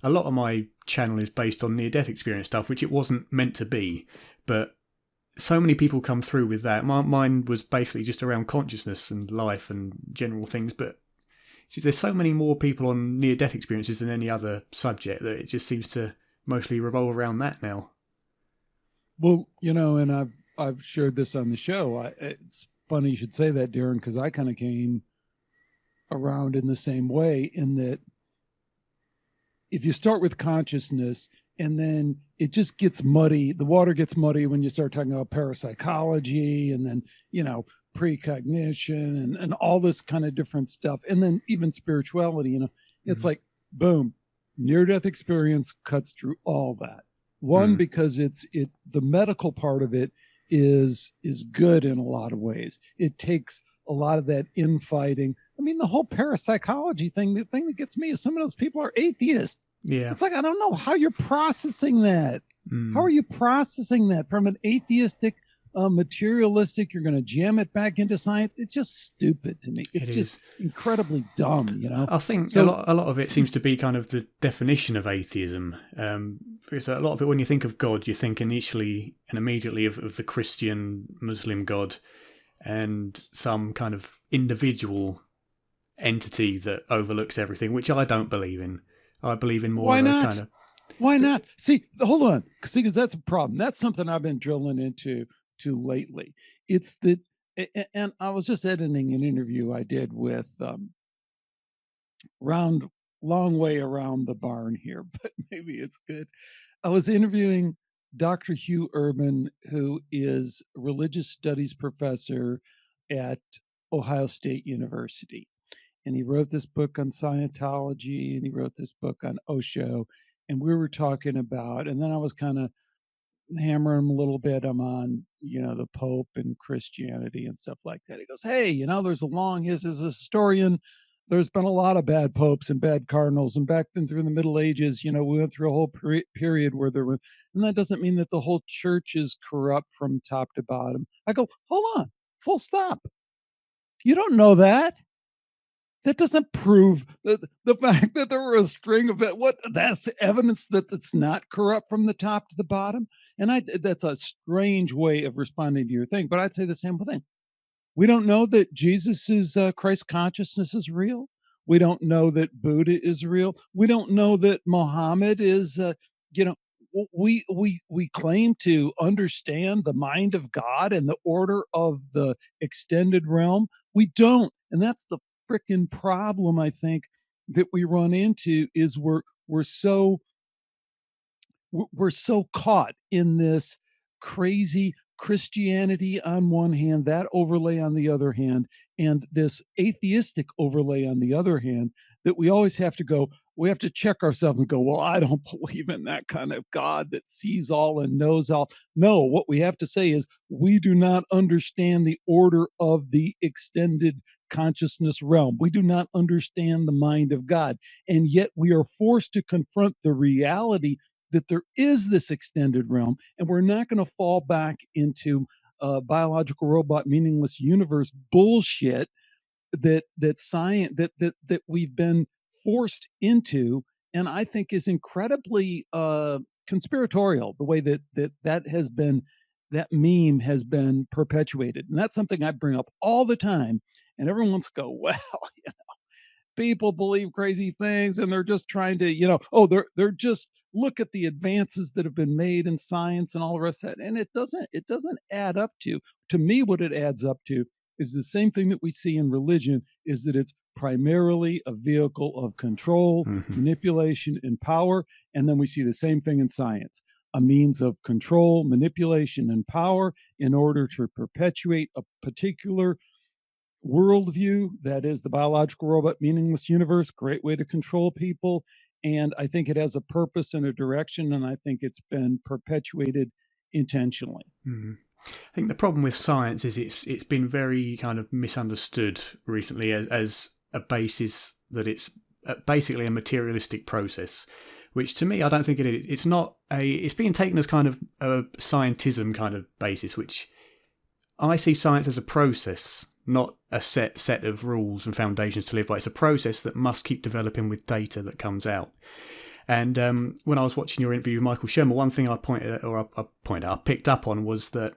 a lot of my channel is based on near-death experience stuff, which it wasn't meant to be, but so many people come through with that. Mine was basically just around consciousness and life and general things, but there's so many more people on near-death experiences than any other subject that it just seems to mostly revolve around that now. Well, and I've shared this on the show. It's funny you should say that, Darren, because I kind of came around in the same way, in that if you start with consciousness and then it just gets muddy, the water gets muddy when you start talking about parapsychology and then, precognition and all this kind of different stuff. And then even spirituality, it's like, boom, near-death experience cuts through all that. One, because the medical part of it is good in a lot of ways. It takes a lot of that infighting. I mean, the whole parapsychology thing, the thing that gets me is some of those people are atheists. Yeah. It's like, I don't know how you're processing that. How are you processing that from an atheistic, materialistic, you're going to jam it back into science? It's just stupid to me. It's just incredibly dumb, I think a lot of it seems to be kind of the definition of atheism. Because a lot of it, when you think of God, you think initially and immediately of the Christian, Muslim God and some kind of individual entity that overlooks everything, which I don't believe in. I believe in more Why of a not? kind of... Why not? See, hold on. See, because that's a problem. That's something I've been drilling into lately. It's that, and I was just editing an interview I did with long way around the barn here, but maybe it's good. I was interviewing Dr. Hugh Urban, who is a religious studies professor at Ohio State University. And he wrote this book on Scientology, and he wrote this book on Osho. And we were talking about, and then I was kind of hammering him a little bit. I'm on, the Pope and Christianity and stuff like that. He goes, hey, there's a long history as a historian. There's been a lot of bad popes and bad cardinals. And back then through the Middle Ages, we went through a whole period where there were, and that doesn't mean that the whole church is corrupt from top to bottom. I go, hold on, full stop. You don't know that. That doesn't prove the fact that there were a string of it. That's evidence that it's not corrupt from the top to the bottom. And that's a strange way of responding to your thing. But I'd say the same thing. We don't know that Jesus' Christ consciousness is real. We don't know that Buddha is real. We don't know that Muhammad is, we claim to understand the mind of God and the order of the extended realm. We don't. And that's the freaking problem, I think, that we run into, is we're so caught in this crazy Christianity on one hand, that overlay on the other hand, and this atheistic overlay on the other hand, that we always have to check ourselves and go, well, I don't believe in that kind of God that sees all and knows all. No, what we have to say is we do not understand the order of the extended consciousness realm. We do not understand the mind of God. And yet we are forced to confront the reality that there is this extended realm, and we're not going to fall back into biological robot meaningless universe bullshit that science that we've been forced into, and I think is incredibly conspiratorial, the way that has been, that meme has been perpetuated. And that's something I bring up all the time, and everyone wants to go, well, people believe crazy things and they're just trying to, they're just, look at the advances that have been made in science and all the rest of that. And it doesn't add up to me. What it adds up to is the same thing that we see in religion, is that it's primarily a vehicle of control, manipulation, and power. And then we see the same thing in science, a means of control, manipulation, and power in order to perpetuate a particular worldview, that is the biological robot meaningless universe. Great way to control people. And I think it has a purpose and a direction, and I think it's been perpetuated intentionally. I think the problem with science is it's been very kind of misunderstood recently as a basis that it's basically a materialistic process, which to me I don't think it is. It's not it's being taken as kind of a scientism kind of basis, which I see science as a process, not a set of rules and foundations to live by. It's a process that must keep developing with data that comes out. And when I was watching your interview with Michael Shermer, one thing I picked up on was that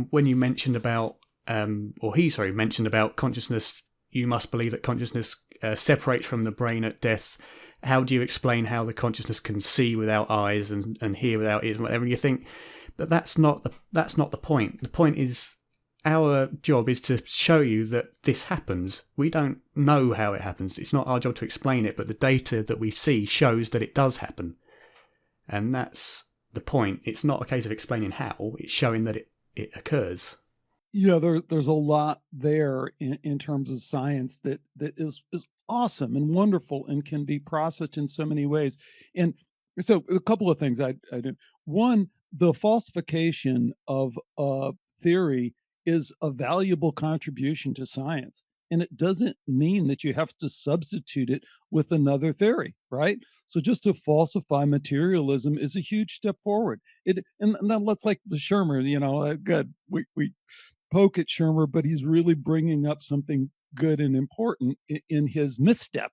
when you mentioned about, mentioned about consciousness, you must believe that consciousness separates from the brain at death. How do you explain how the consciousness can see without eyes and hear without ears and whatever? And you think that that's not the point. The point is, our job is to show you that this happens. We don't know how it happens. It's not our job to explain it, but the data that we see shows that it does happen. And that's the point. It's not a case of explaining how, it's showing that it occurs. Yeah, there's a lot there in terms of science that is awesome and wonderful and can be processed in so many ways. And so a couple of things I do. One, the falsification of a theory is a valuable contribution to science. And it doesn't mean that you have to substitute it with another theory, right? So just to falsify materialism is a huge step forward. And then let's like the Shermer, good. We poke at Shermer, but he's really bringing up something good and important in his misstep.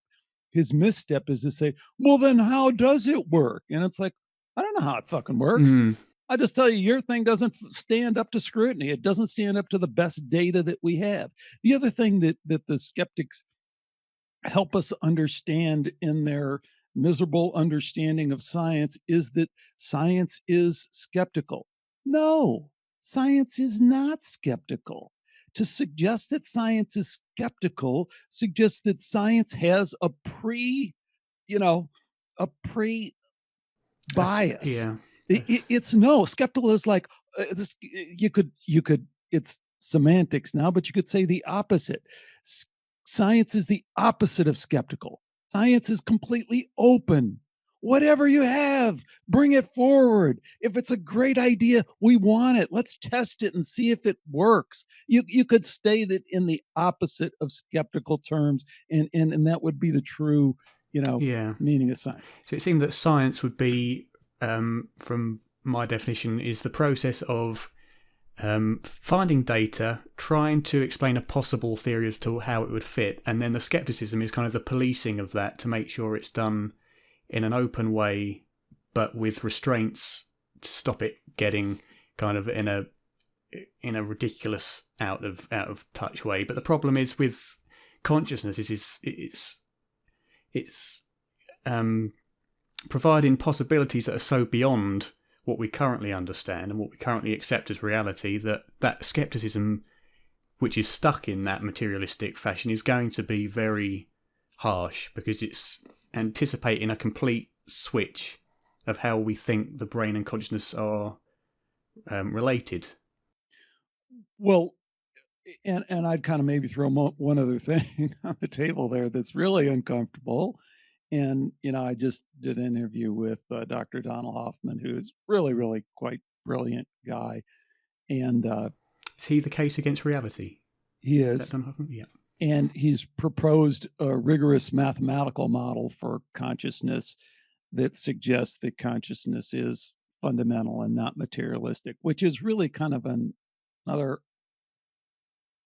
His misstep is to say, well, then how does it work? And it's like, I don't know how it fucking works. I just tell you, your thing doesn't stand up to scrutiny. It doesn't stand up to the best data that we have. The other thing that the skeptics help us understand in their miserable understanding of science is that science is skeptical. No, science is not skeptical. To suggest that science is skeptical suggests that science has a bias. Yeah. It's no, skeptical is like you could it's semantics now, but you could say the opposite. Science is the opposite of skeptical. Science is completely open. Whatever you have, bring it forward. If it's a great idea, we want it. Let's test it and see if it works. You could state it in the opposite of skeptical terms, and that would be the true, meaning of science. So it seemed that science would be, from my definition, is the process of finding data, trying to explain a possible theory as to how it would fit, and then the skepticism is kind of the policing of that to make sure it's done in an open way, but with restraints to stop it getting kind of in a ridiculous out of touch way. But the problem is with consciousness it's providing possibilities that are so beyond what we currently understand and what we currently accept as reality that skepticism, which is stuck in that materialistic fashion, is going to be very harsh, because it's anticipating a complete switch of how we think the brain and consciousness are related. Well, and I'd kind of maybe throw one other thing on the table there that's really uncomfortable. And, I just did an interview with Dr. Donald Hoffman, who is really, really quite brilliant guy. And is he the case against reality? He is. Is that Donald Hoffman? Yeah. And he's proposed a rigorous mathematical model for consciousness that suggests that consciousness is fundamental and not materialistic, which is really kind of another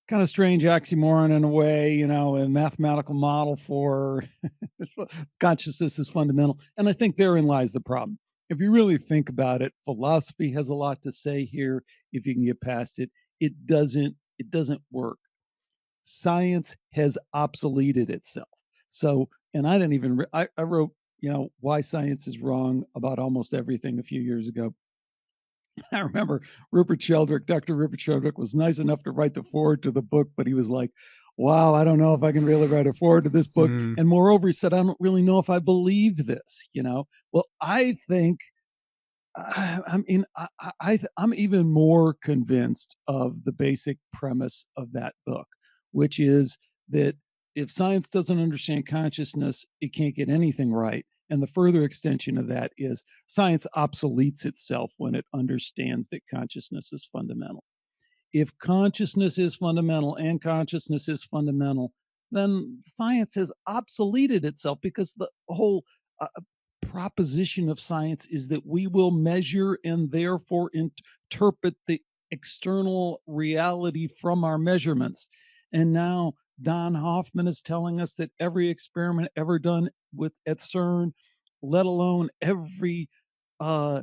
kind of strange oxymoron in a way, a mathematical model for consciousness is fundamental. And I think therein lies the problem. If you really think about it, philosophy has a lot to say here. If you can get past it, it doesn't work. Science has obsoleted itself. So, and I didn't even, I wrote, why science is wrong about almost everything a few years ago. I remember Dr. Rupert Sheldrake was nice enough to write the foreword to the book, but he was like, wow, I don't know if I can really write a foreword to this book. And moreover, he said, I don't really know if I believe this, Well, I think, I'm even more convinced of the basic premise of that book, which is that if science doesn't understand consciousness, it can't get anything right. And the further extension of that is science obsoletes itself when it understands that consciousness is fundamental. If consciousness is fundamental and consciousness is fundamental, then science has obsoleted itself, because the whole proposition of science is that we will measure and therefore interpret the external reality from our measurements. And now Don Hoffman is telling us that every experiment ever done at CERN let alone every uh,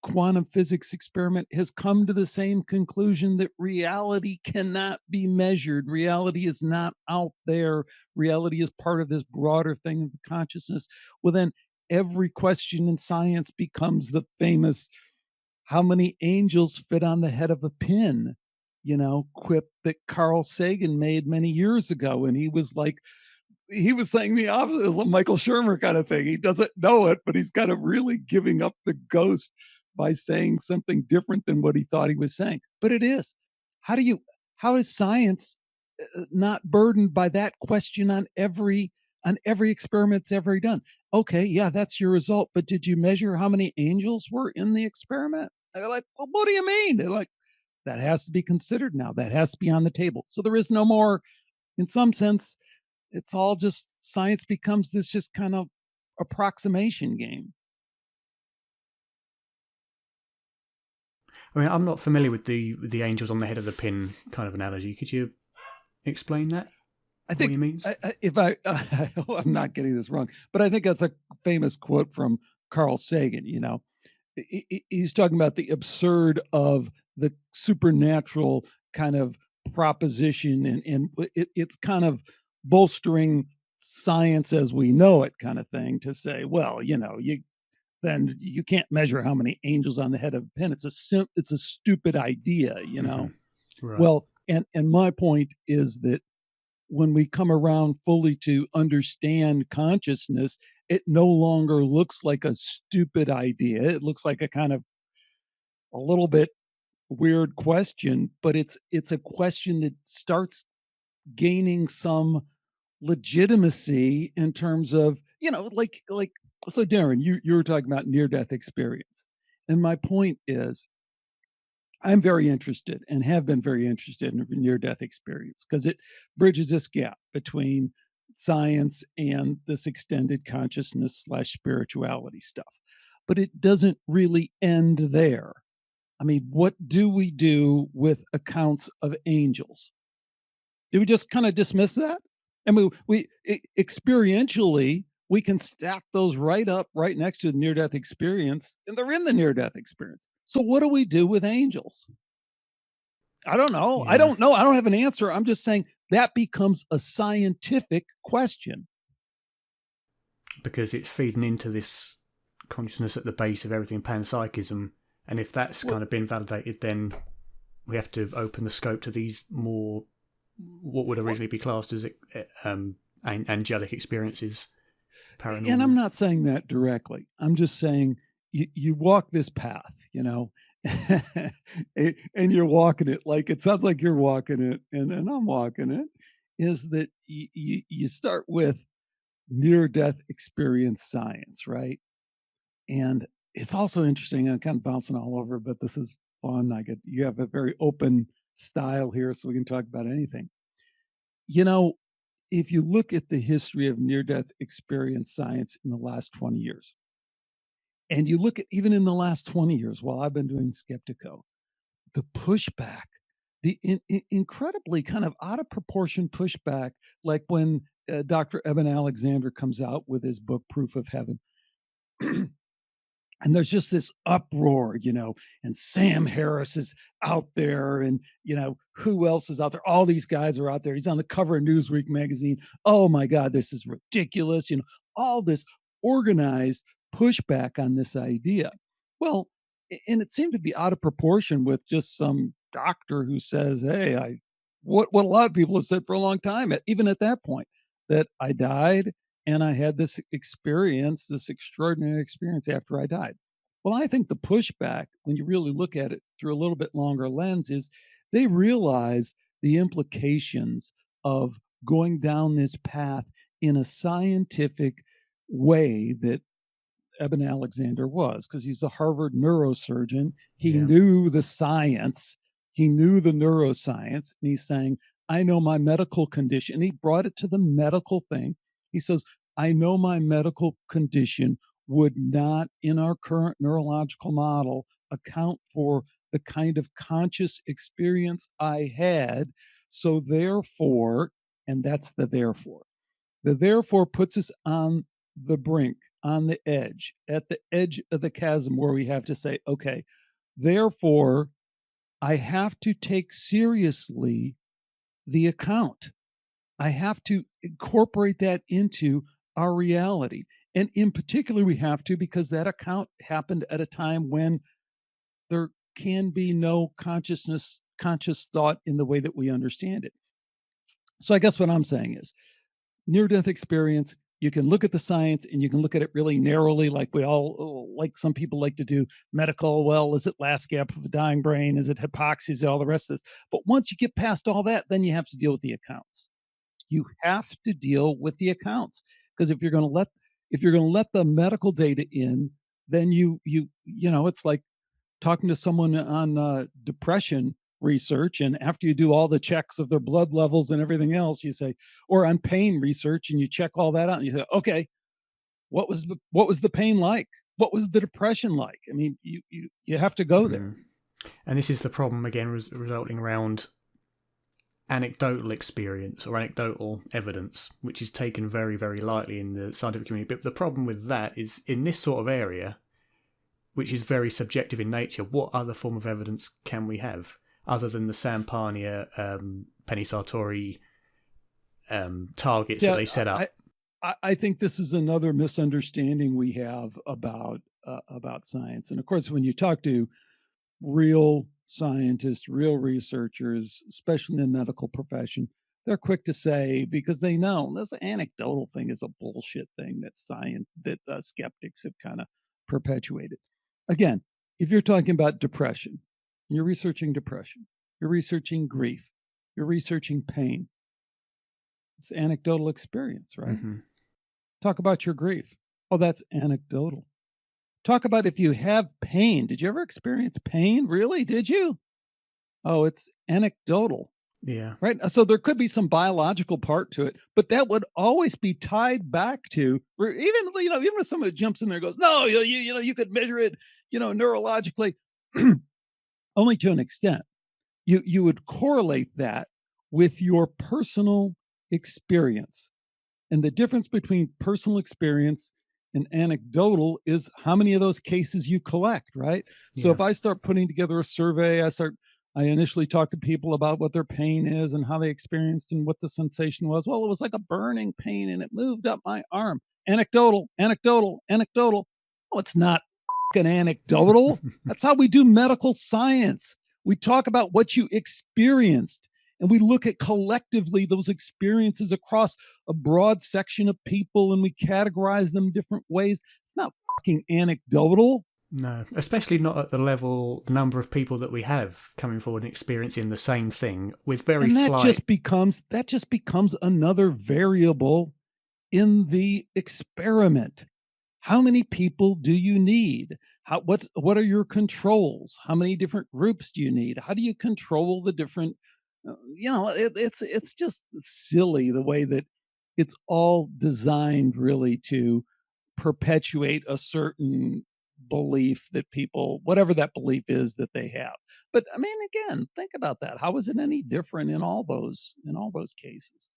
quantum physics experiment, has come to the same conclusion that reality cannot be measured. Reality is not out there. Reality is part of this broader thing of consciousness. Well, then every question in science becomes the famous how many angels fit on the head of a pin, quip that Carl Sagan made many years ago. And he was saying the opposite. It was a Michael Shermer kind of thing. He doesn't know it, but he's kind of really giving up the ghost by saying something different than what he thought he was saying. But it is. How do you? How is science not burdened by that question on every experiment that's ever done? Okay, yeah, that's your result. But did you measure how many angels were in the experiment? They're like, well, what do you mean? They're like, that has to be considered now. That has to be on the table. So there is no more, in some sense, it's all just science becomes this just kind of approximation game. I mean, I'm not familiar with the angels on the head of the pin kind of analogy. Could you explain that? I What think he means? if I'm not getting this wrong, but I think that's a famous quote from Carl Sagan. He's talking about the absurd of the supernatural kind of proposition, and it's kind of bolstering science as we know it, kind of thing, to say, well, then you can't measure how many angels on the head of a pin. It's a stupid idea. Right. Well, and my point is that when we come around fully to understand consciousness, it no longer looks like a stupid idea. It looks like a kind of a little bit weird question, but it's a question that starts gaining some legitimacy in terms of, like so Darren, you were talking about near death experience. And my point is I'm very interested and have been very interested in near death experience because it bridges this gap between science and this extended consciousness slash spirituality stuff. But it doesn't really end there. I mean, what do we do with accounts of angels? Do we just kind of dismiss that? I mean, experientially, we can stack those right up right next to the near death experience, and they're in the near death experience. So, what do we do with angels? I don't know. I Yeah. don't know. I don't have an answer. I'm just saying that becomes a scientific question. Because it's feeding into this consciousness at the base of everything panpsychism. And if that's Well, kind of been validated, then we have to open the scope to these more, what would originally be classed as angelic experiences, and I'm paranormal. not saying that directly. I'm just saying you walk this path, and you're walking it like it sounds like you're walking it, and I'm walking it. Is that you start with near death experience science, right? And it's also interesting. I'm kind of bouncing all over, but this is fun. You have a very open style here, so we can talk about anything. You know, if you look at the history of near death experience science in the last 20 years, and you look at even in the last 20 years while I've been doing Skeptiko, the pushback, incredibly kind of out of proportion pushback, like when Dr. Eben Alexander comes out with his book, Proof of Heaven. And there's just this uproar, and Sam Harris is out there, and who else is out there? All these guys are out there. He's on the cover of Newsweek magazine. Oh my God, this is ridiculous. All this organized pushback on this idea. Well, and it seemed to be out of proportion with just some doctor who says, "Hey, what a lot of people have said for a long time, even at that point, that I died and I had this experience, this extraordinary experience after I died." Well, I think the pushback, when you really look at it through a little bit longer lens, is they realize the implications of going down this path in a scientific way that Eben Alexander was, because he's a Harvard neurosurgeon. He Yeah. knew the science, he knew the neuroscience, and he's saying, I know my medical condition. And he brought it to the medical thing. He says, I know my medical condition would not, in our current neurological model, account for the kind of conscious experience I had. So, therefore, and that's the therefore puts us on the brink on the edge, at the edge of the chasm where we have to say, okay, therefore, I have to take seriously the account. I have to incorporate that into our reality. And in particular, we have to because that account happened at a time when there can be no conscious thought in the way that we understand it. So I guess what I'm saying is near death experience, you can look at the science and you can look at it really narrowly, like we all, like some people like to do medical. Well, is it last gap of a dying brain? Is it hypoxia? Is it all the rest of this? But once you get past all that, then you have to deal with the accounts. You have to deal with the accounts because if you're going to let the medical data in, then it's like talking to someone on depression research, and after you do all the checks of their blood levels and everything else, you say, or on pain research, and you check all that out, and you say, okay, what was the pain like? What was the depression like? I mean, you have to go there. And this is the problem again, resulting around anecdotal experience or anecdotal evidence, which is taken very, very lightly in the scientific community. But the problem with that is in this sort of area, which is very subjective in nature, what other form of evidence can we have other than the Sampania, Penny Sartori targets that they set up? I think this is another misunderstanding we have about science. And of course, when you talk to real scientists, real researchers, especially in the medical profession, they're quick to say, because they know this anecdotal thing is a bullshit thing that skeptics have kind of perpetuated. Again, if you're talking about depression, you're researching depression, you're researching grief, you're researching pain. It's anecdotal experience, right? Mm-hmm. Talk about your grief. Oh, that's anecdotal. Talk about if you have pain. Did you ever experience pain? Really? Did you? Oh, it's anecdotal. Yeah. Right. So there could be some biological part to it, but that would always be tied back to, or even if someone jumps in there and goes, no, you could measure it, neurologically, only to an extent. You would correlate that with your personal experience. And the difference between personal experience and anecdotal is how many of those cases you collect, right? So Yeah. if I start putting together a survey, I initially talk to people about what their pain is and how they experienced and what the sensation was. Well, it was like a burning pain and it moved up my arm. Anecdotal, anecdotal, anecdotal. Oh, it's not fucking anecdotal. That's how we do medical science. We talk about what you experienced and we look at collectively those experiences across a broad section of people and we categorize them different ways. It's not fucking anecdotal. No, especially not at the number of people that we have coming forward and experiencing the same thing with very and that slight. That just becomes another variable in the experiment. How many people do you need? What are your controls? How many different groups do you need? How do you control the different? It's just silly the way that it's all designed really to perpetuate a certain belief that people, whatever that belief is that they have. But I mean, again, think about that. How is it any different in all those cases?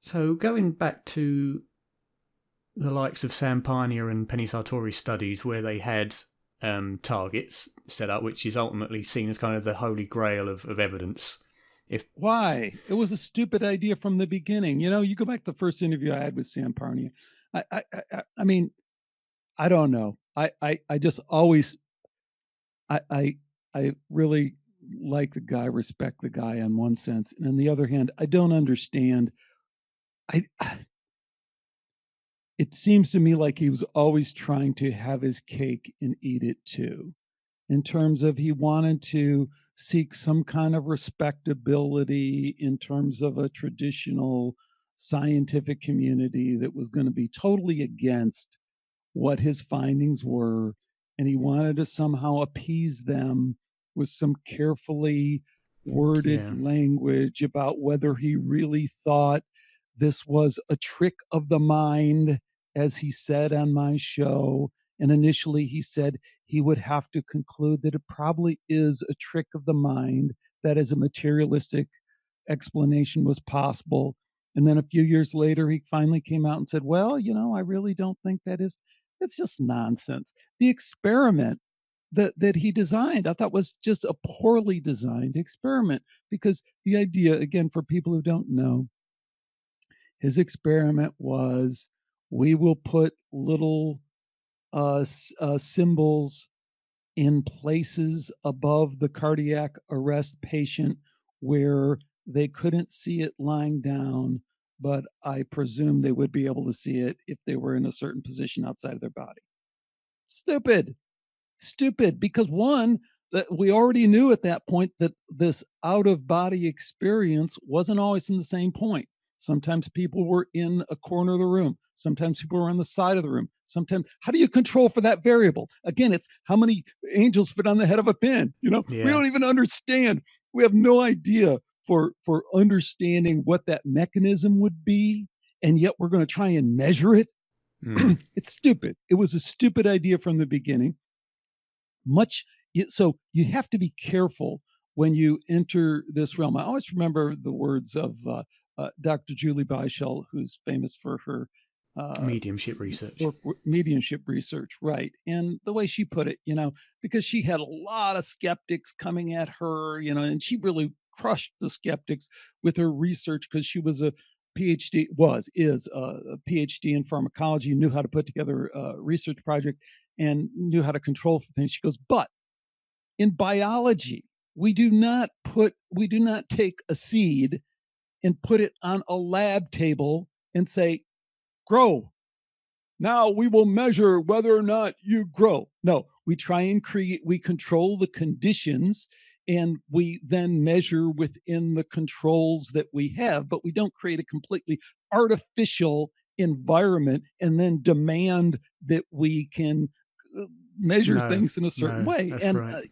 So going back to the likes of Sampania and Penny Sartori studies where they had targets set up, which is ultimately seen as kind of the holy grail of evidence. Why? It was a stupid idea from the beginning. You go back to the first interview I had with Sampania. I mean, I don't know. I just always I really like the guy, respect the guy on one sense, and on the other hand, I don't understand. I It seems to me like he was always trying to have his cake and eat it too, in terms of he wanted to seek some kind of respectability in terms of a traditional scientific community that was going to be totally against what his findings were, and he wanted to somehow appease them with some carefully worded Yeah. language about whether he really thought this was a trick of the mind, as he said on my show. And initially, he said he would have to conclude that it probably is a trick of the mind, that is, a materialistic explanation was possible. And then a few years later, he finally came out and said, well, I really don't think that is, it's just nonsense. The experiment that he designed, I thought was just a poorly designed experiment, because the idea, again, for people who don't know, his experiment was, we will put little symbols in places above the cardiac arrest patient where they couldn't see it lying down, but I presume they would be able to see it if they were in a certain position outside of their body. Stupid. Stupid, because one, that we already knew at that point that this out of body experience wasn't always in the same point. Sometimes people were in a corner of the room. Sometimes people were on the side of the room. Sometimes, how do you control for that variable? Again, it's how many angels fit on the head of a pin. We Yeah. don't even understand. We have no idea for understanding what that mechanism would be, and yet we're going to try and measure it. It's stupid. It was a stupid idea from the beginning. So you have to be careful when you enter this realm. I always remember the words of Dr. Julie Beischel, who's famous for her Mediumship research. mediumship research, right? And the way she put it, because she had a lot of skeptics coming at her, and she really crushed the skeptics with her research, because she was a is a PhD in pharmacology, knew how to put together a research project and knew how to control for things. She goes, but in biology, we do not take a seed and put it on a lab table and say, grow. Now we will measure whether or not you grow. No, we try and we control the conditions, and we then measure within the controls that we have, but we don't create a completely artificial environment and then demand that we can measure things in a certain way. That's And right.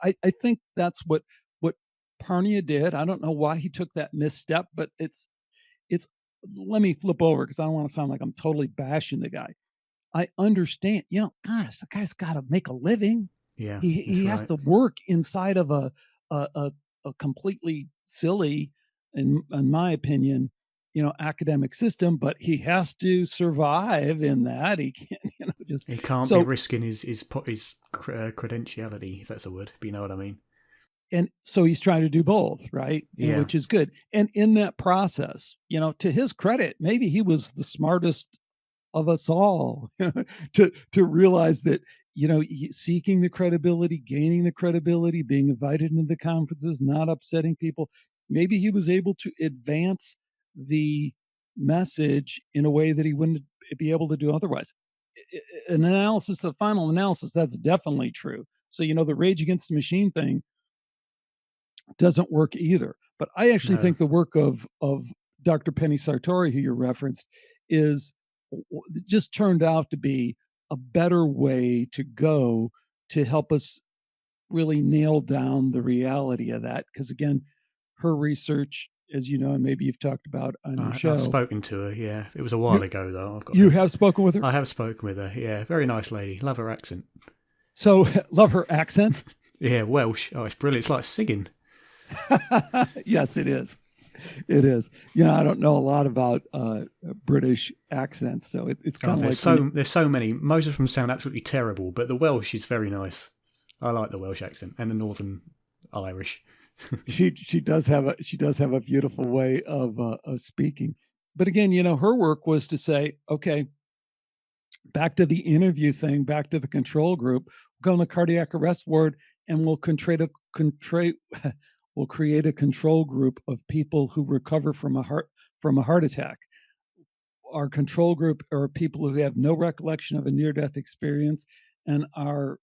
I think that's what Parnia did. I don't know why he took that misstep, but it's let me flip over, because I don't want to sound like I'm totally bashing the guy. I understand, gosh, the guy's got to make a living. Yeah, He has to work inside of a completely silly, in my opinion, academic system, but he has to survive in that. He can't, he can't be risking his credentiality, if that's a word. But you know what I mean. And so he's trying to do both, right? And which is good. And in that process, to his credit, maybe he was the smartest of us all to realize that, seeking the credibility, gaining the credibility, being invited into the conferences, not upsetting people. Maybe he was able to advance the message in a way that he wouldn't be able to do otherwise. An analysis, the final analysis, that's definitely true. So, the Rage Against the Machine thing doesn't work either. But I actually think the work of Dr. Penny Sartori, who you referenced, is just turned out to be a better way to go to help us really nail down the reality of that. Because again, her research, as you know, and maybe you've talked about on your show. I've spoken to her, yeah. It was a while ago, though. Have spoken with her? I have spoken with her, yeah. Very nice lady. Love her accent. So, love her accent? Yeah, Welsh. Oh, it's brilliant. It's like singing. Yes, it is. It is. I don't know a lot about British accents, so it's kind of like there's so many. Most of them sound absolutely terrible, but the Welsh is very nice. I like the Welsh accent and the Northern Irish. she does have a beautiful way of speaking. But again, her work was to say, okay, back to the interview thing, back to the control group, go in the cardiac arrest ward, and we'll we'll create a control group of people who recover from a heart attack. Our control group are people who have no recollection of a near-death experience, and our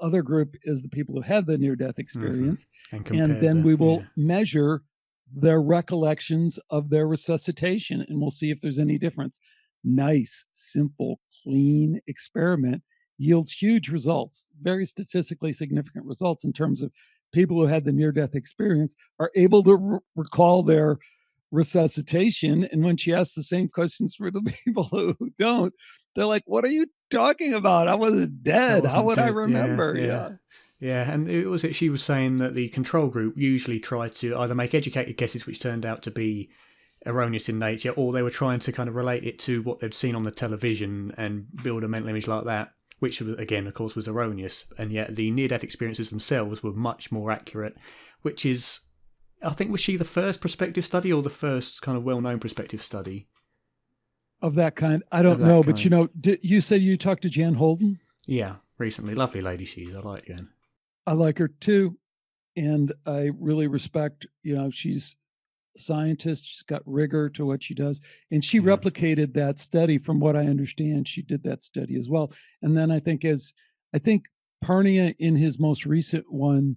other group is the people who had the near-death experience. And then we will measure their recollections of their resuscitation, and we'll see if there's any difference. Nice, simple, clean experiment yields huge results, very statistically significant results in terms of people who had the near-death experience are able to recall their resuscitation. And when she asks the same questions for the people who don't, they're like, what are you talking about? I was dead. How would I remember? Yeah. And she was saying that the control group usually tried to either make educated guesses, which turned out to be erroneous in nature, or they were trying to kind of relate it to what they'd seen on the television and build a mental image like that, which again, of course, was erroneous. And yet the near-death experiences themselves were much more accurate, which is, I think, was she the first prospective study or the first kind of well-known prospective study? Of that kind? I don't know, but you said you talked to Jan Holden? Yeah, recently. Lovely lady she is. I like Jan. I like her too. And I really respect, she's a scientist. She's got rigor to what she does. And she replicated that study. From what I understand, she did that study as well. And then I think Parnia in his most recent one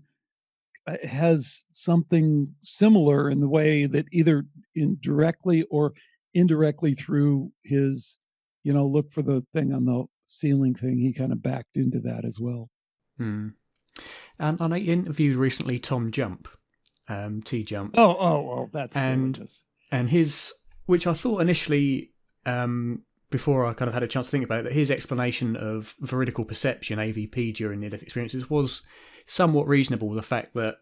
has something similar in the way that either indirectly or indirectly through his, look for the thing on the ceiling thing, he kind of backed into that as well. And I interviewed recently Tom Jump, T Jump. Oh, that's and his, which I thought initially, before I kind of had a chance to think about it, that his explanation of veridical perception, AVP, during near-death experiences was somewhat reasonable. The fact that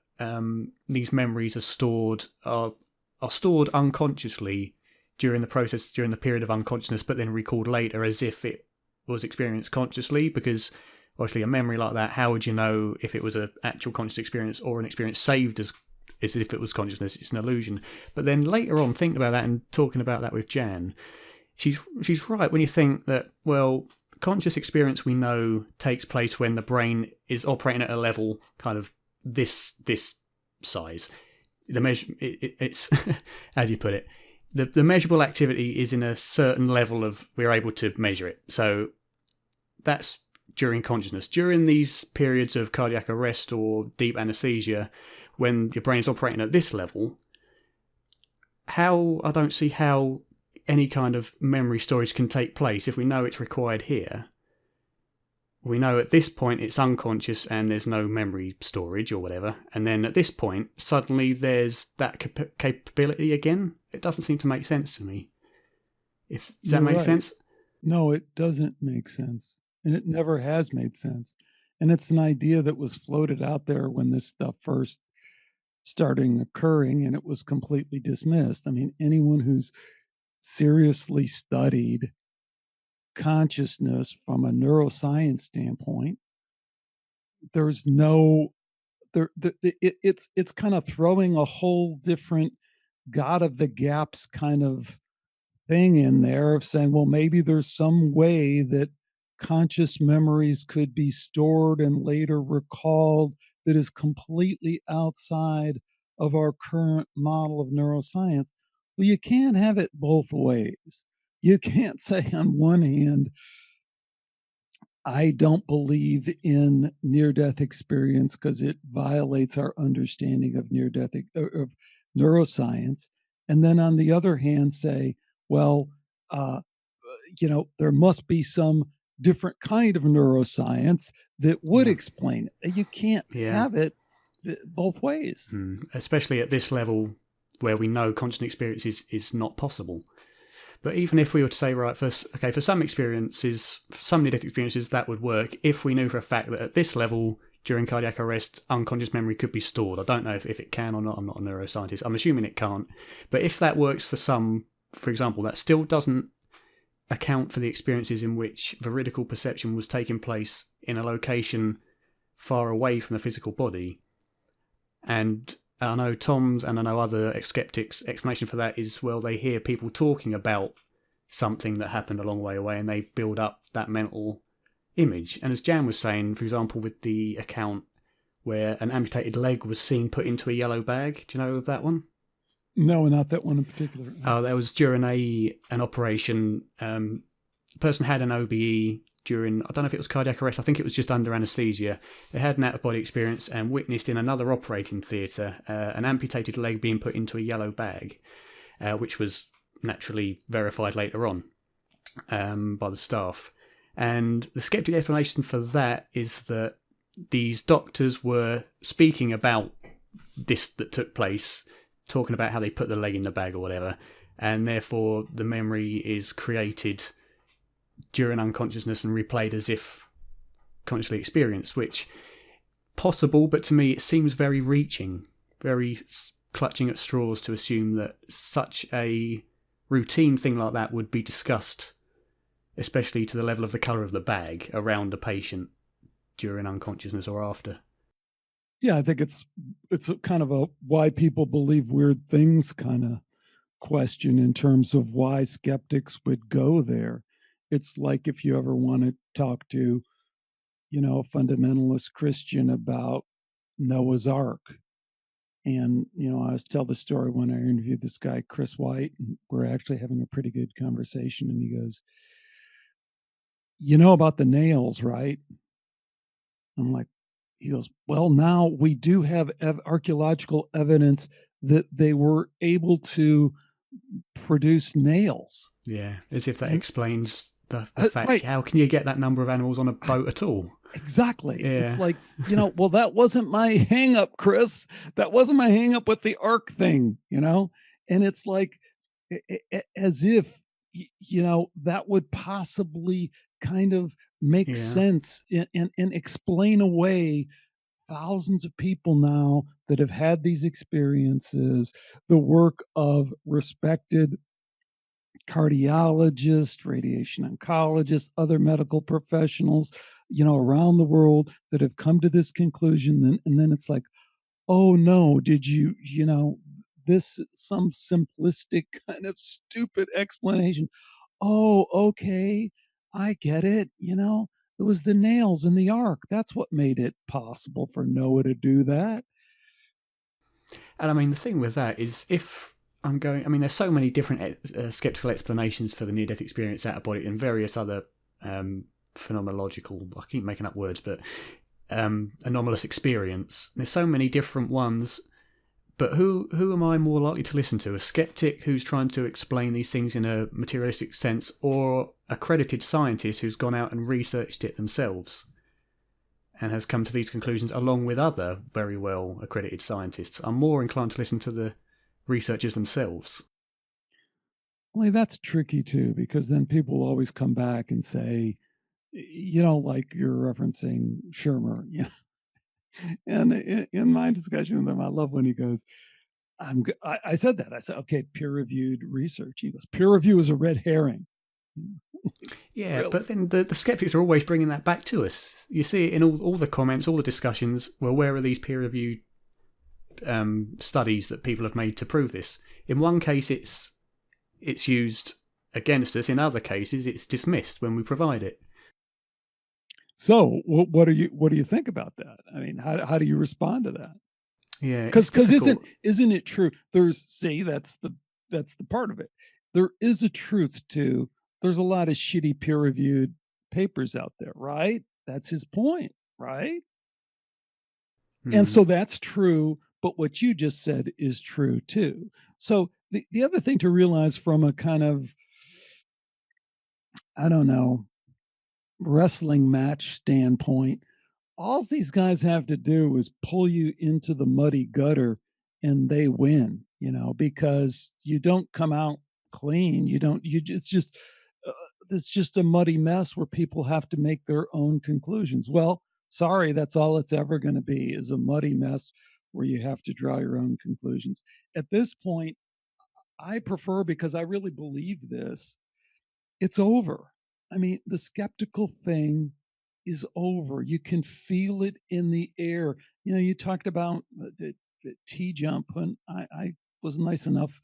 these memories are stored unconsciously during the period of unconsciousness, but then recalled later as if it was experienced consciously, because obviously a memory like that, how would you know if it was an actual conscious experience or an experience saved as if it was consciousness? It's an illusion. But then later on, thinking about that and talking about that with Jan, she's right when you think that, well, conscious experience we know takes place when the brain is operating at a level kind of this size. It's how do you put it? The measurable activity is in a certain level of, we're able to measure it. So that's during consciousness. During these periods of cardiac arrest or deep anesthesia, when your brain's operating at this level, I don't see how any kind of memory storage can take place if we know it's required here. We know at this point it's unconscious and there's no memory storage or whatever, and then at this point suddenly there's that capability again. It doesn't seem to make sense to me. Does that make sense? No, it doesn't make sense, and it never has made sense. And it's an idea that was floated out there when this stuff first started occurring, and it was completely dismissed. I mean, anyone who's seriously studied consciousness from a neuroscience standpoint, it's kind of throwing a whole different God of the gaps kind of thing in there of saying, well, maybe there's some way that conscious memories could be stored and later recalled that is completely outside of our current model of neuroscience. Well, you can't have it both ways. You can't say on one hand, I don't believe in near-death experience because it violates our understanding of near-death of neuroscience, and then on the other hand say, well, there must be some different kind of neuroscience that would explain it. You can't have it both ways. Especially at this level where we know conscious experience is not possible. But even if we were to say, right, for some experiences, some near-death experiences, that would work if we knew for a fact that at this level, during cardiac arrest, unconscious memory could be stored. I don't know if it can or not. I'm not a neuroscientist. I'm assuming it can't. But if that works for some, for example, that still doesn't account for the experiences in which veridical perception was taking place in a location far away from the physical body. And I know Tom's and I know other skeptics' explanation for that is, well, they hear people talking about something that happened a long way away and they build up that mental image. And as Jan was saying, for example, with the account where an amputated leg was seen put into a yellow bag, do you know of that one? No, not that one in particular. Oh, that was during an operation. The person had an OBE during, I don't know if it was cardiac arrest, I think it was just under anaesthesia. They had an out-of-body experience and witnessed in another operating theatre an amputated leg being put into a yellow bag, which was naturally verified later on by the staff. And the skeptic explanation for that is that these doctors were speaking about this that took place, talking about how they put the leg in the bag or whatever, and therefore the memory is created during unconsciousness and replayed as if consciously experienced, which possible, but to me it seems very reaching, very clutching at straws to assume that such a routine thing like that would be discussed, especially to the level of the colour of the bag, around a patient during unconsciousness or after. Yeah, I think it's a kind of a why people believe weird things kind of question in terms of why skeptics would go there. It's like if you ever want to talk to, a fundamentalist Christian about Noah's Ark. And, I always tell the story when I interviewed this guy, Chris White, and we're actually having a pretty good conversation. And he goes, "You know about the nails, right?" I'm like, he goes, "Well, now we do have archaeological evidence that they were able to produce nails." Yeah, as if that And explains the fact. right, How can you get that number of animals on a boat at all? exactly. It's Yeah, like, well, that wasn't my hang up, Chris. That wasn't my hang up with the arc thing. And it's like, as if, that would possibly kind of make yeah, sense and explain away thousands of people now that have had these experiences, the work of respected cardiologists, radiation oncologists, other medical professionals, around the world that have come to this conclusion. And then it's like, oh no, did this some simplistic kind of stupid explanation. Oh, okay, I get it. It was the nails in the ark. That's what made it possible for Noah to do that. and I mean the thing with that is if I'm going, I mean there's so many different skeptical explanations for the near-death experience, out of body, and various other phenomenological. I keep making up words, but anomalous experience. There's so many different ones. But who am I more likely to listen to? A skeptic who's trying to explain these things in a materialistic sense, or accredited scientist who's gone out and researched it themselves and has come to these conclusions along with other very well accredited scientists? I'm more inclined to listen to the researchers themselves. Well, that's tricky too, because then people will always come back and say, like you're referencing Shermer, And in my discussion with him, I love when he goes, I said that. I said, okay, peer reviewed research. He goes, peer review is a red herring. Yeah, Really? but then the skeptics are always bringing that back to us. You see it in all the comments, all the discussions. Well, where are these peer-reviewed studies that people have made to prove this? In one case, it's used against us. In other cases, it's dismissed when we provide it. So what do you think about that? I mean, how do you respond to that? Yeah, it's Because difficult. isn't it true? That's the part of it. There is a truth to there's a lot of shitty peer reviewed papers out there, right? That's his point, right? And Hmm. so that's true, but what you just said is true too. So the other thing to realize from a kind of, I don't know, wrestling match standpoint, all these guys have to do is pull you into the muddy gutter and they win, because you don't come out clean. You don't, you, uh, it's just a muddy mess where people have to make their own conclusions. Well, sorry, that's all it's ever going to be is a muddy mess where you have to draw your own conclusions. At this point, I prefer, because I really believe this, it's over. I mean, the skeptical thing is over. You can feel it in the air. You talked about the T jump, and I was nice enough.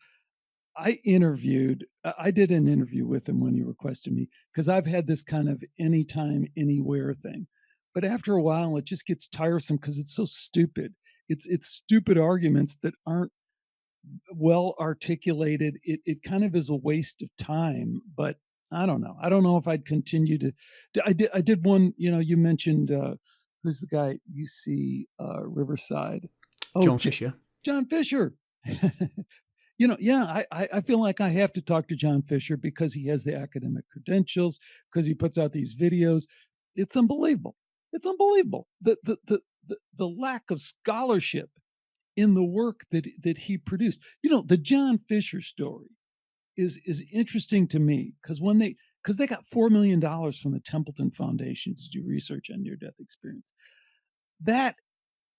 I did an interview with him when he requested me, because I've had this kind of anytime, anywhere thing. But after a while, it just gets tiresome because it's so stupid. It's stupid arguments that aren't well articulated. It kind of is a waste of time, but I don't know. I don't know if I'd continue to. I did one. You mentioned who's the guy UC Riverside? Oh, John Fisher. John Fisher. Yeah, I feel like I have to talk to John Fisher because he has the academic credentials, because he puts out these videos. It's unbelievable. It's unbelievable. The lack of scholarship in the work that he produced. The John Fisher story is interesting to me, because they got $4 million from the Templeton Foundation to do research on near death experience. That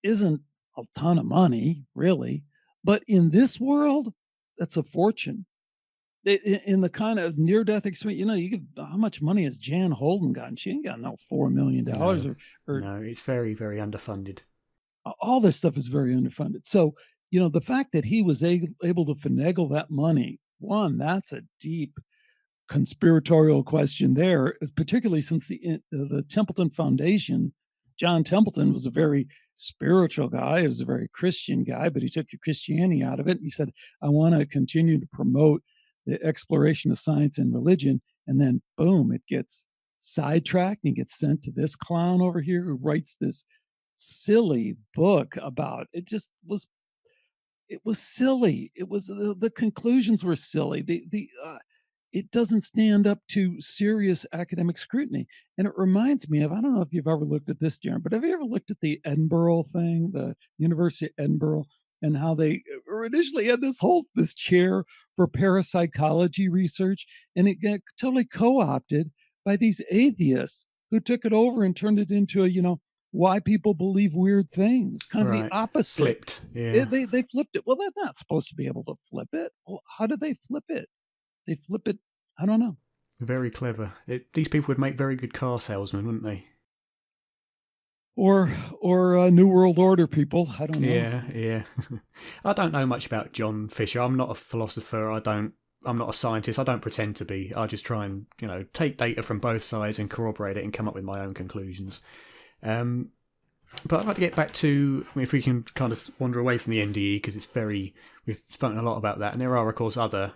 isn't a ton of money, really, But in this world, that's a fortune. In the kind of near-death experience, you could how much money has Jan Holden gotten? She ain't got no $4 million No, or no, it's very, very underfunded. all this stuff is very underfunded. So, the fact that he was able to finagle that money, one, that's a deep conspiratorial question there, is particularly since the Templeton Foundation, John Templeton was a very spiritual guy. He was a very Christian guy, but he took the Christianity out of it. He said, I want to continue to promote the exploration of science and religion. And then, boom, it gets sidetracked and he gets sent to this clown over here who writes this silly book about it. It was silly. It was the conclusions were silly. It doesn't stand up to serious academic scrutiny. And it reminds me of, I don't know if you've ever looked at this, Darren, but have you ever looked at the Edinburgh thing, the University of Edinburgh, and how they initially had this chair for parapsychology research, and it got totally co-opted by these atheists who took it over and turned it into why people believe weird things, kind of the Right. opposite. Flipped. Yeah. They flipped it. Well, they're not supposed to be able to flip it. Well, how did they flip it? They flip it. I don't know. Very clever. These people would make very good car salesmen, wouldn't they? Or New World Order people. I don't know. Yeah. I don't know much about John Fisher. I'm not a philosopher. I'm not a scientist. I don't pretend to be. I just try and, take data from both sides and corroborate it and come up with my own conclusions. But I'd like to get back to, if we can kind of wander away from the NDE, because we've spoken a lot about that, and there are, of course, other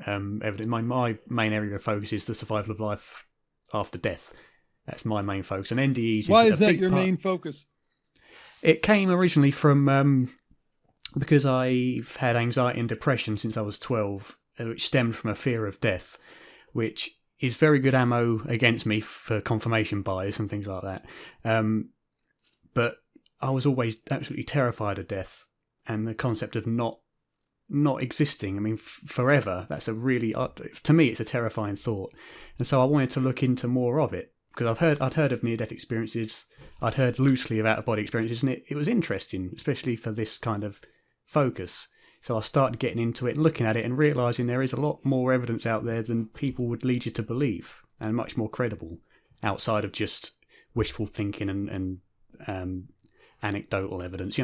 evidence. My main area of focus is the survival of life after death. That's my main focus. And NDEs. Why is that your main focus? It came originally from because I've had anxiety and depression since I was 12, which stemmed from a fear of death, which is very good ammo against me for confirmation bias and things like that. But I was always absolutely terrified of death and the concept of not existing. I mean, forever. That's to me, it's a terrifying thought. And so I wanted to look into more of it because I'd heard of near-death experiences. I'd heard loosely of out-of-body experiences, and it was interesting, especially for this kind of focus. So I started getting into it and looking at it and realising there is a lot more evidence out there than people would lead you to believe, and much more credible, outside of just wishful thinking and anecdotal evidence,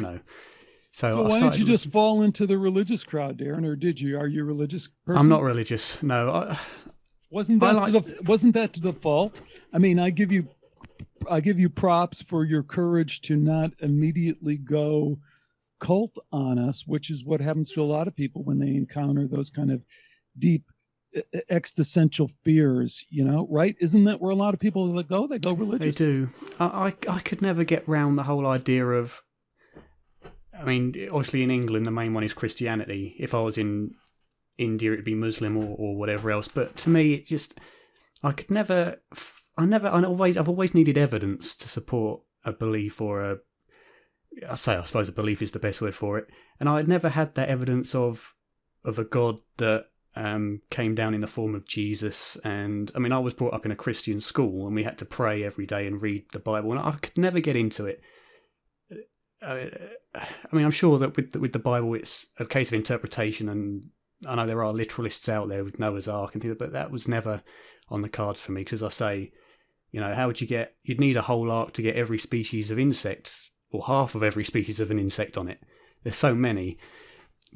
So why didn't you just fall into the religious crowd, Darren, or did you? Are you a religious person? I'm not religious, no. Wasn't that to default? I mean, I give you props for your courage to not immediately go cult on us, which is what happens to a lot of people when they encounter those kind of deep existential fears, right? Isn't that where a lot of people they go religious? They do. I could never get round the whole idea of, I mean, obviously in England the main one is Christianity. If I was in India it'd be Muslim or whatever else, but to me it just, I've always needed evidence to support a belief or I suppose a belief is the best word for it, and I'd never had that evidence of a God that came down in the form of Jesus. And I mean, I was brought up in a Christian school and we had to pray every day and read the Bible, and I could never get into it. I mean, I'm sure that with the Bible it's a case of interpretation, and I know there are literalists out there with Noah's Ark and things, but that was never on the cards for me, because as I say, how would you'd need a whole ark to get every species of insects, or half of every species of an insect on it. There's so many.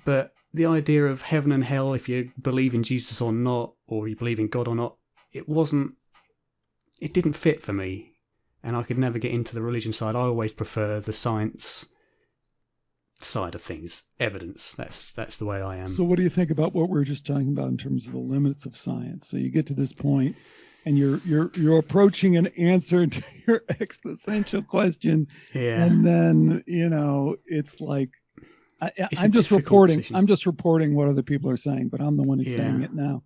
But the idea of heaven and hell, if you believe in Jesus or not, or you believe in God or not, it didn't fit for me. And I could never get into the religion side. I always prefer the science side of things, evidence. That's the way I am. So what do you think about what we were just talking about in terms of the limits of science? So you get to this point and you're approaching an answer to your existential question. Yeah. And then, it's like, I'm just reporting what other people are saying, but I'm the one who's saying it now.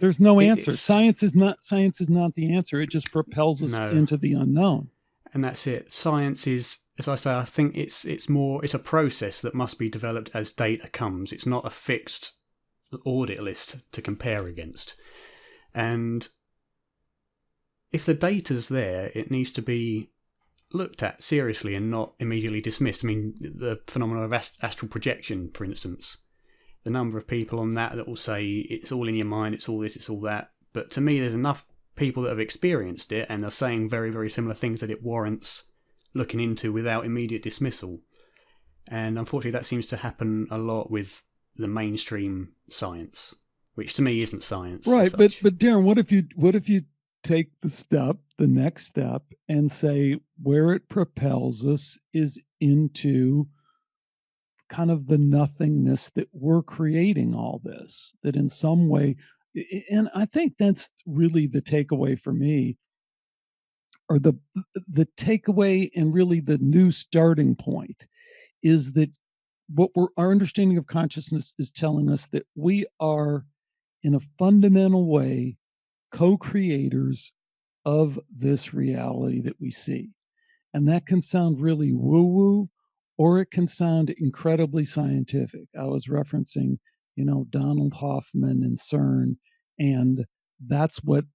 There's no answer. Science is not the answer. It just propels us into the unknown. And that's it. Science is, as I say, I think it's a process that must be developed as data comes. It's not a fixed audit list to compare against. And if the data's there, it needs to be looked at seriously and not immediately dismissed. I mean, the phenomenon of astral projection, for instance, the number of people on that will say it's all in your mind, it's all this, it's all that. But to me, there's enough people that have experienced it and are saying very, very similar things that it warrants looking into without immediate dismissal. And unfortunately, that seems to happen a lot with the mainstream science, which to me isn't science. Right, but Darren, what if you take the next step, and say where it propels us is into kind of the nothingness that we're creating all this, that in some way, and I think that's really the takeaway for me, or the takeaway and really the new starting point is that our understanding of consciousness is telling us that we are in a fundamental way co-creators of this reality that we see. And that can sound really woo-woo, or it can sound incredibly scientific. I was referencing, Donald Hoffman and CERN, and that's what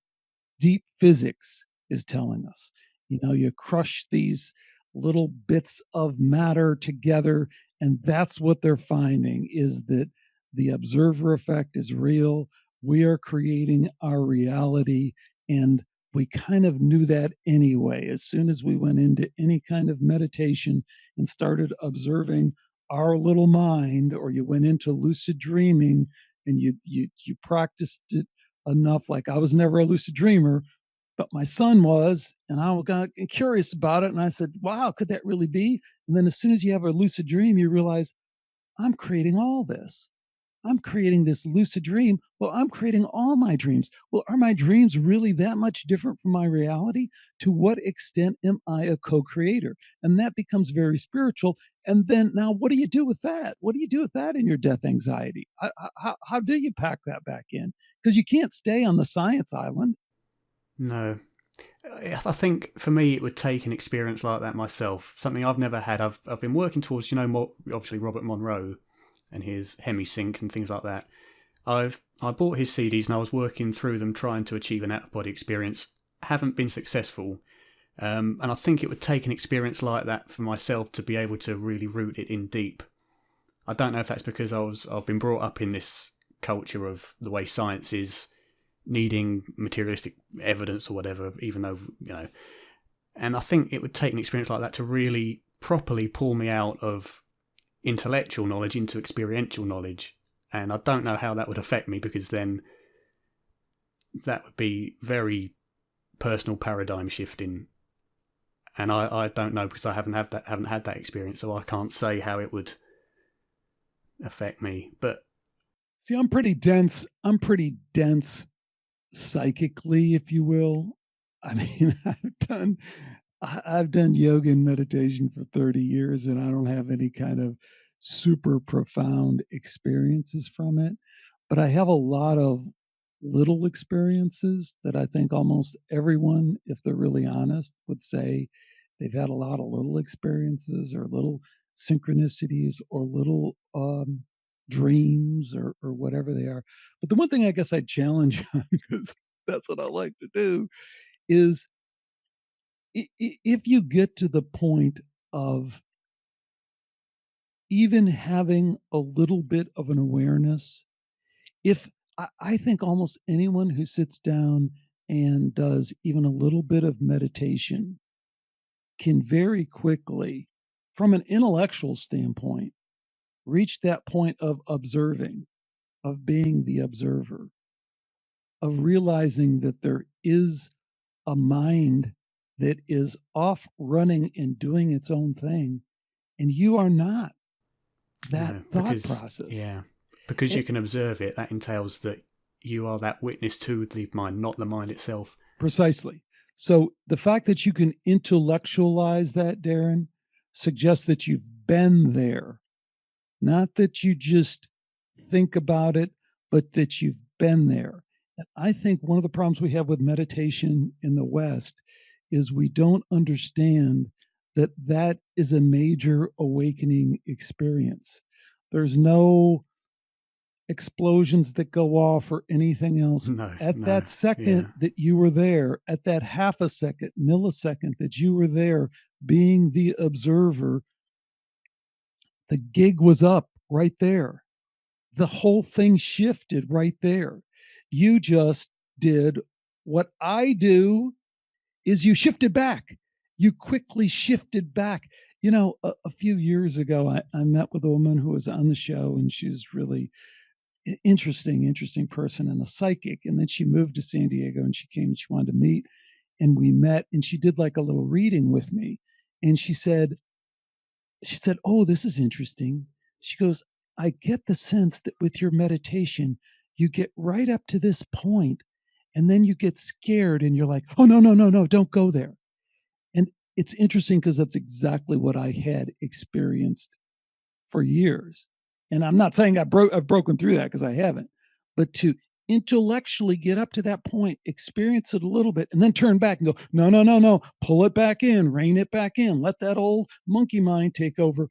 deep physics is telling us. You crush these little bits of matter together, and that's what they're finding, is that the observer effect is real. We are creating our reality, and we kind of knew that anyway. As soon as we went into any kind of meditation and started observing our little mind, or you went into lucid dreaming and you practiced it enough. Like, I was never a lucid dreamer, but my son was, and I got curious about it, and I said, wow, could that really be? And then as soon as you have a lucid dream, you realize, I'm creating all this. I'm creating this lucid dream. Well, I'm creating all my dreams. Well, are my dreams really that much different from my reality? To what extent am I a co-creator? And that becomes very spiritual. And then now, what do you do with that? What do you do with that in your death anxiety? How do you pack that back in? Because you can't stay on the science island. No. I think for me, it would take an experience like that myself, something I've never had. I've been working towards, obviously Robert Monroe and his hemisync and things like that. I bought his CDs and I was working through them trying to achieve an out-of-body experience. Haven't been successful. And I think it would take an experience like that for myself to be able to really root it in deep. I don't know if that's because I've been brought up in this culture of the way science is, needing materialistic evidence or whatever, even though, and I think it would take an experience like that to really properly pull me out of intellectual knowledge into experiential knowledge. And I don't know how that would affect me, because then that would be very personal paradigm shifting. And I don't know, because I haven't had that experience, so I can't say how it would affect me. But see, I'm pretty dense psychically, if you will. I mean, I've done yoga and meditation for 30 years, and I don't have any kind of super profound experiences from it. But I have a lot of little experiences that I think almost everyone, if they're really honest, would say they've had a lot of little experiences, or little synchronicities, or little dreams, or whatever they are. But the one thing I guess I'd challenge on, because that's what I like to do, is if you get to the point of even having a little bit of an awareness, if I think almost anyone who sits down and does even a little bit of meditation can very quickly, from an intellectual standpoint, reach that point of observing, of being the observer, of realizing that there is a mind that is off running and doing its own thing, and you are not that thought process. Yeah, because you can observe it, that entails that you are that witness to the mind, not the mind itself. Precisely. So the fact that you can intellectualize that, Darren, suggests that you've been there. Not that you just think about it, but that you've been there. And I think one of the problems we have with meditation in the West is we don't understand that that is a major awakening experience. There's no explosions that go off or anything else. That second that you were there, at that half a second, millisecond that you were there, being the observer, the gig was up right there. The whole thing shifted right there. You just did what I do is you shifted back. You quickly shifted back. A few years ago, I met with a woman who was on the show, and she's really interesting person and a psychic. And then she moved to San Diego, and she came and she wanted to meet, and we met, and she did like a little reading with me. And she said, "Oh, this is interesting." She goes, "I get the sense that with your meditation, you get right up to this point, and then you get scared and you're like, oh, no, no, no, no, don't go there." And it's interesting because that's exactly what I had experienced for years. And I'm not saying I've broken through that, because I haven't, but to intellectually get up to that point, experience it a little bit, and then turn back and go, no, no, no, no, pull it back in, rein it back in, let that old monkey mind take over.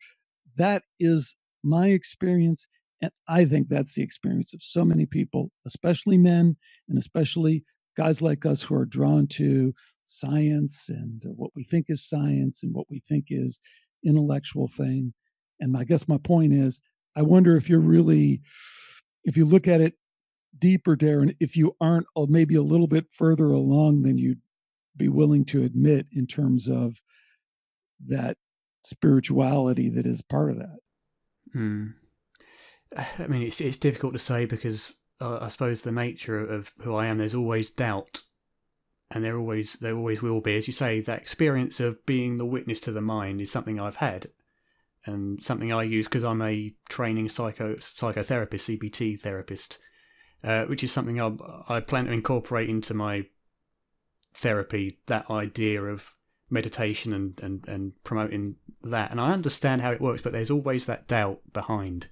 That is my experience. And I think that's the experience of so many people, especially men, and especially guys like us who are drawn to science and what we think is science and what we think is intellectual thing. And I guess my point is, I wonder if if you look at it deeper, Darren, if you aren't maybe a little bit further along than you'd be willing to admit in terms of that spirituality that is part of that. I mean, it's difficult to say, because I suppose the nature of who I am, there's always doubt, and there always will be. As you say, that experience of being the witness to the mind is something I've had, and something I use because I'm a training psychotherapist, CBT therapist, which is something I plan to incorporate into my therapy, that idea of meditation and promoting that. And I understand how it works, but there's always that doubt behind.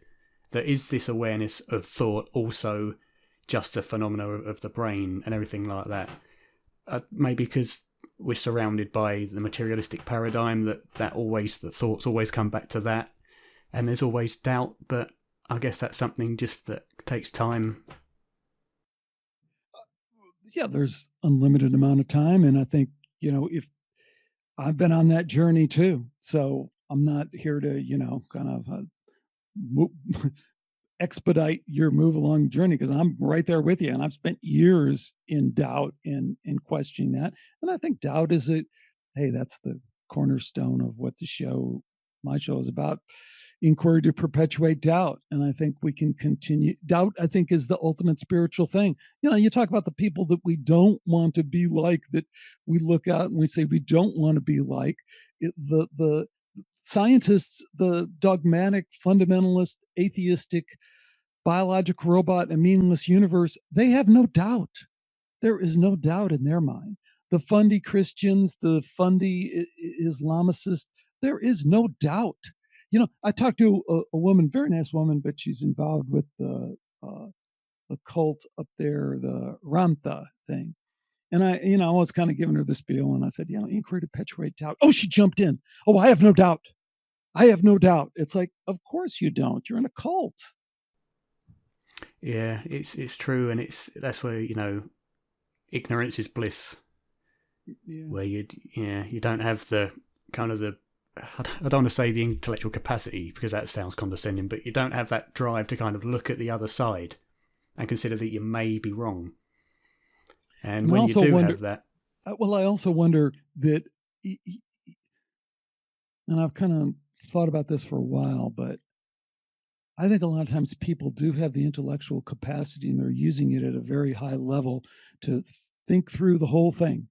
That is this awareness of thought also just a phenomena of the brain and everything like that? Maybe because we're surrounded by the materialistic paradigm that the thoughts always come back to that, and there's always doubt. But I guess that's something just that takes time. Yeah, there's unlimited amount of time, and I think if I've been on that journey too, so I'm not here to kind of expedite your move along the journey, because I'm right there with you, and I've spent years in doubt and questioning that. And I think doubt is that's the cornerstone of what my show is about. Inquiry to perpetuate doubt. And I think we can continue. Doubt, I think, is the ultimate spiritual thing. You talk about the people that we don't want to be like, that we look out and we say we don't want to be like. The scientists, the dogmatic, fundamentalist, atheistic, biological robot, and meaningless universe, they have no doubt. There is no doubt in their mind. The fundy Christians, the fundy Islamicists, there is no doubt. I talked to a woman, very nice woman, but she's involved with the cult up there, the Ranta thing. And I was kind of giving her the spiel, and I said, inquiry to perpetuate doubt. Oh, she jumped in. Oh, I have no doubt. I have no doubt. It's like, of course you don't. You're in a cult. Yeah, it's true, and that's where ignorance is bliss. Yeah. Where you don't have the kind of I don't want to say the intellectual capacity, because that sounds condescending, but you don't have that drive to kind of look at the other side and consider that you may be wrong. And when you do have that, well, I also wonder that, and I've kind of thought about this for a while, but I think a lot of times people do have the intellectual capacity, and they're using it at a very high level to think through the whole thing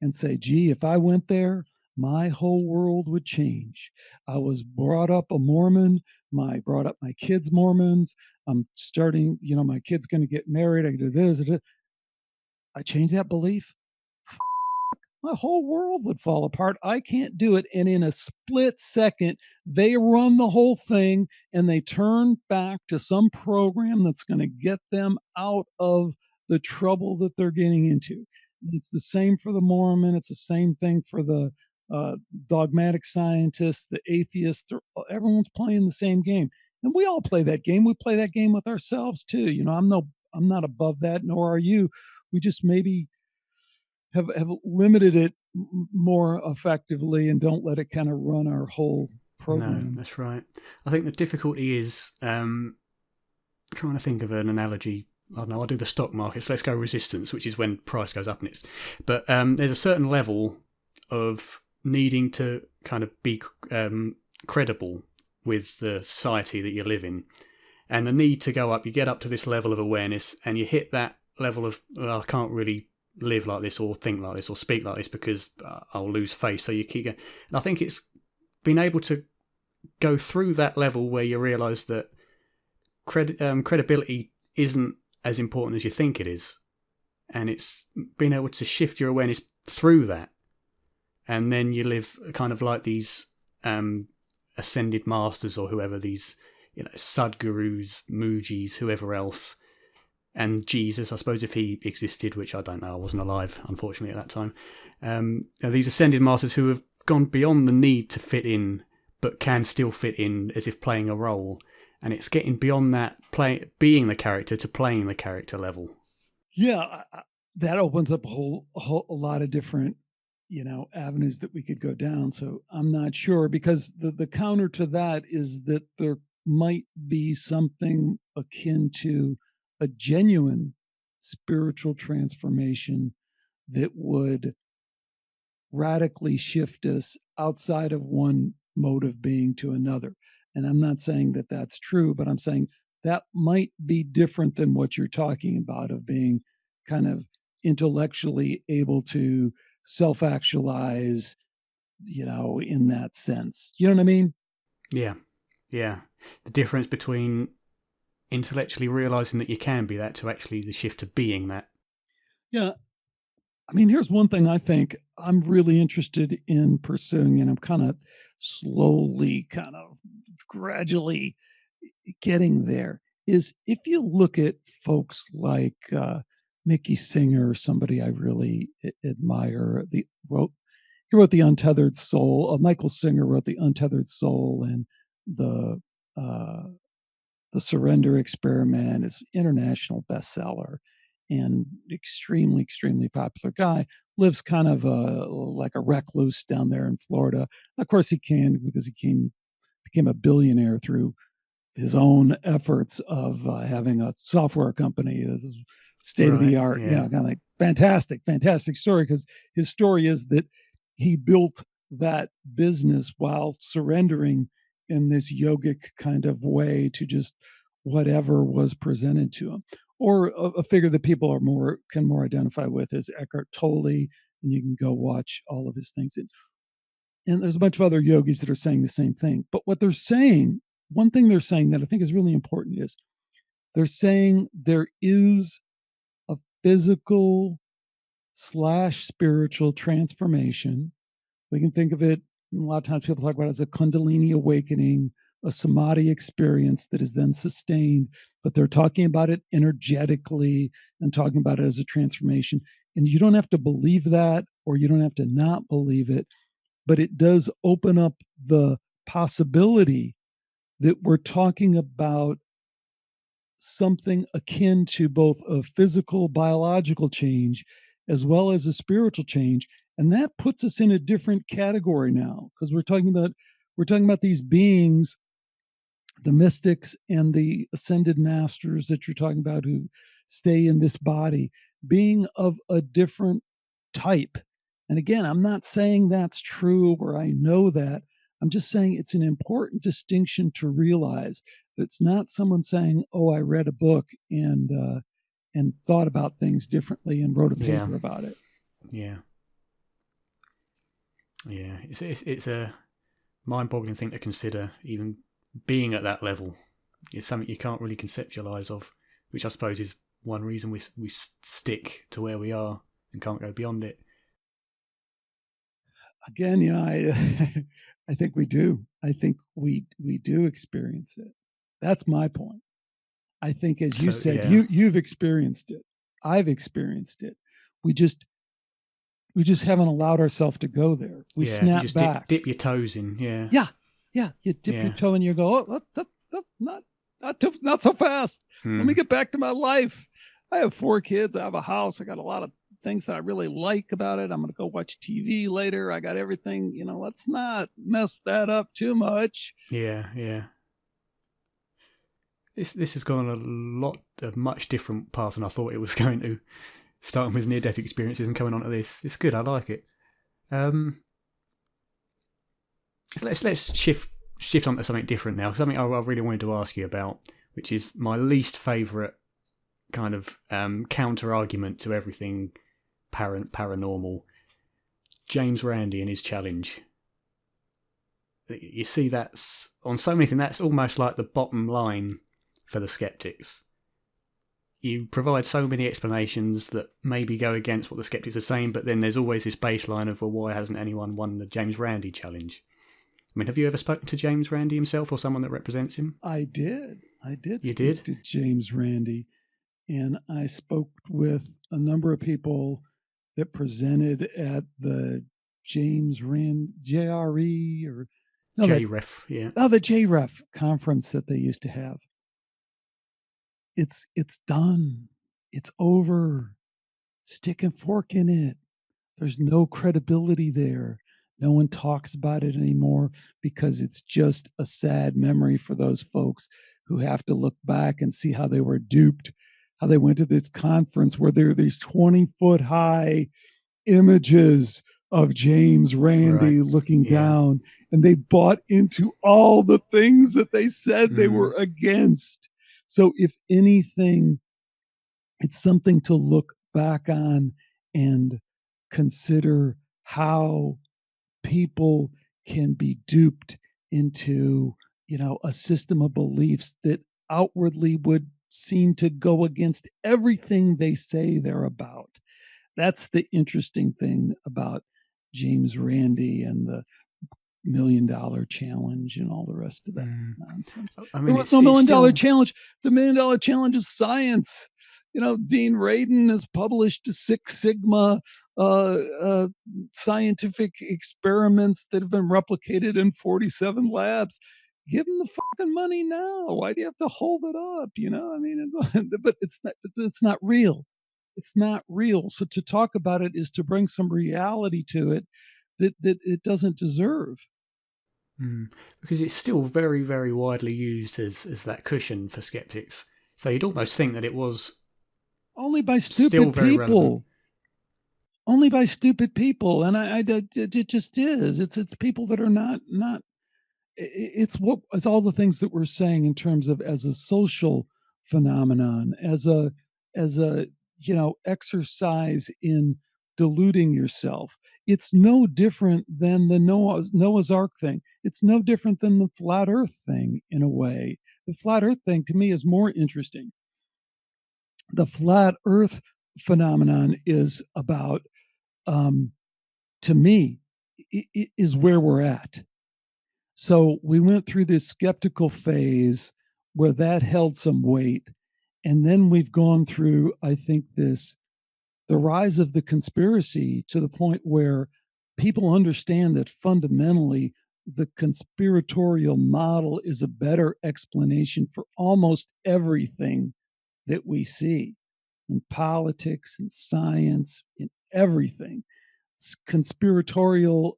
and say, gee, if I went there, my whole world would change. I was brought up a Mormon. Brought up my kids Mormons. I'm starting, my kid's going to get married. I do this. I change that belief. My whole world would fall apart. I can't do it. And in a split second, they run the whole thing, and they turn back to some program that's going to get them out of the trouble that they're getting into. And it's the same for the Mormon. It's the same thing for the dogmatic scientists, the atheists. Everyone's playing the same game, and we all play that game. We play that game with ourselves too. I'm not above that, nor are you. We just maybe have limited it more effectively and don't let it kind of run our whole program. No, that's right. I think the difficulty is trying to think of an analogy. I don't know, I'll do the stock markets. Let's go resistance, which is when price goes up. But there's a certain level of needing to kind of be credible with the society that you live in. And the need to go up, you get up to this level of awareness and you hit that level of, I can't really live like this or think like this or speak like this because I'll lose face. So you keep going. And I think it's being able to go through that level where you realise that credibility isn't as important as you think it is. And it's being able to shift your awareness through that. And then you live kind of like these ascended masters or whoever, these Sadhgurus, Mujis, whoever else, and Jesus, I suppose, if he existed, which I don't know, I wasn't alive, unfortunately, at that time. These ascended masters who have gone beyond the need to fit in, but can still fit in as if playing a role. And it's getting beyond that, being the character to playing the character level. Yeah, that opens up a lot of different, avenues that we could go down. So I'm not sure, because the counter to that is that there might be something akin to a genuine spiritual transformation that would radically shift us outside of one mode of being to another. And I'm not saying that that's true, but I'm saying that might be different than what you're talking about, of being kind of intellectually able to self-actualize, in that sense. You know what I mean? Yeah. The difference between intellectually realising that you can be that to actually the shift to being that. Yeah. I mean, here's one thing I think I'm really interested in pursuing, and I'm kind of slowly, kind of gradually getting there, is if you look at folks like Mickey Singer, somebody I really admire, he wrote The Untethered Soul. Michael Singer wrote The Untethered Soul, and the Surrender Experiment is international bestseller and extremely, extremely popular guy. Lives kind of like a recluse down there in Florida. Of course, he can, because he became a billionaire through his own efforts of having a software company, state of the art, kind of like fantastic story, because his story is that he built that business while surrendering in this yogic kind of way to just whatever was presented to him. Or a figure that people can more identify with is Eckhart Tolle, and you can go watch all of his things. And there's a bunch of other yogis that are saying the same thing. But what they're saying, one thing they're saying that I think is really important, is they're saying there is a physical / spiritual transformation. We can think of it, a lot of times people talk about it as a Kundalini awakening, a samadhi experience that is then sustained, but they're talking about it energetically and talking about it as a transformation. And you don't have to believe that, or you don't have to not believe it, but it does open up the possibility that we're talking about something akin to both a physical, biological change as well as a spiritual change. And that puts us in a different category now, because we're talking about these beings, the mystics and the ascended masters that you're talking about, who stay in this body, being of a different type. And again, I'm not saying that's true or I know that. I'm just saying it's an important distinction to realize. It's not someone saying, "Oh, I read a book and thought about things differently and wrote a paper about it." Yeah. It's a mind-boggling thing to consider. Even being at that level is something you can't really conceptualize of, which I suppose is one reason we stick to where we are and can't go beyond it. Again, I think we do. I think we do experience it. That's my point. I think, as you said, you've experienced it. I've experienced it. We just haven't allowed ourselves to go there. We snap you just back. Dip your toes in. Yeah. You dip your toe and you go, "Oh, not so fast. Let me get back to my life. I have 4 kids. I have a house. I got a lot of things that I really like about it. I'm going to go watch TV later. I got everything, let's not mess that up too much. Yeah. This has gone a much different path than I thought it was going to. Starting with near-death experiences and coming on to this. It's good, I like it. So let's shift on to something different now. Something I really wanted to ask you about, which is my least favourite kind of counter-argument to everything paranormal. James Randi and his challenge. You see, that's on so many things, that's almost like the bottom line for the skeptics. You provide so many explanations that maybe go against what the skeptics are saying, but then there's always this baseline of, well, why hasn't anyone won the James Randi challenge? I mean, have you ever spoken to James Randi himself or someone that represents him? I did. You did? To James Randi, and I spoke with a number of people that presented at the James Rand JRE or JREF, yeah. Oh, the JREF conference that they used to have. It's done. It's over. Stick and fork in it. There's no credibility there. No one talks about it anymore because it's just a sad memory for those folks who have to look back and see how they were duped, how they went to this conference where there are these 20-foot high images of James Randi looking down, and they bought into all the things that they said they were against. So if anything, it's something to look back on and consider how people can be duped into, a system of beliefs that outwardly would seem to go against everything they say they're about. That's the interesting thing about James Randi and the $1 Million Challenge and all the rest of that nonsense. I mean, there was no $1 Million Challenge. The $1 Million Challenge is science. Dean Radin has published 6 Sigma scientific experiments that have been replicated in 47 labs. Give them the fucking money now. Why do you have to hold it up? But it's not real. It's not real. So to talk about it is to bring some reality to it that it doesn't deserve. Because it's still very, very widely used as that cushion for skeptics. So you'd almost think that it was only by stupid people. Relevant. Only by stupid people, and it just is. It's people that are not. It's all the things that we're saying in terms of as a social phenomenon, as a exercise in deluding yourself. It's no different than the Noah's Ark thing. It's no different than the flat Earth thing in a way. The flat Earth thing to me is more interesting. The flat Earth phenomenon is about, to me, is where we're at. So we went through this skeptical phase where that held some weight. And then we've gone through, I think, the rise of the conspiracy to the point where people understand that fundamentally the conspiratorial model is a better explanation for almost everything that we see in politics and science, in everything. Conspiratorial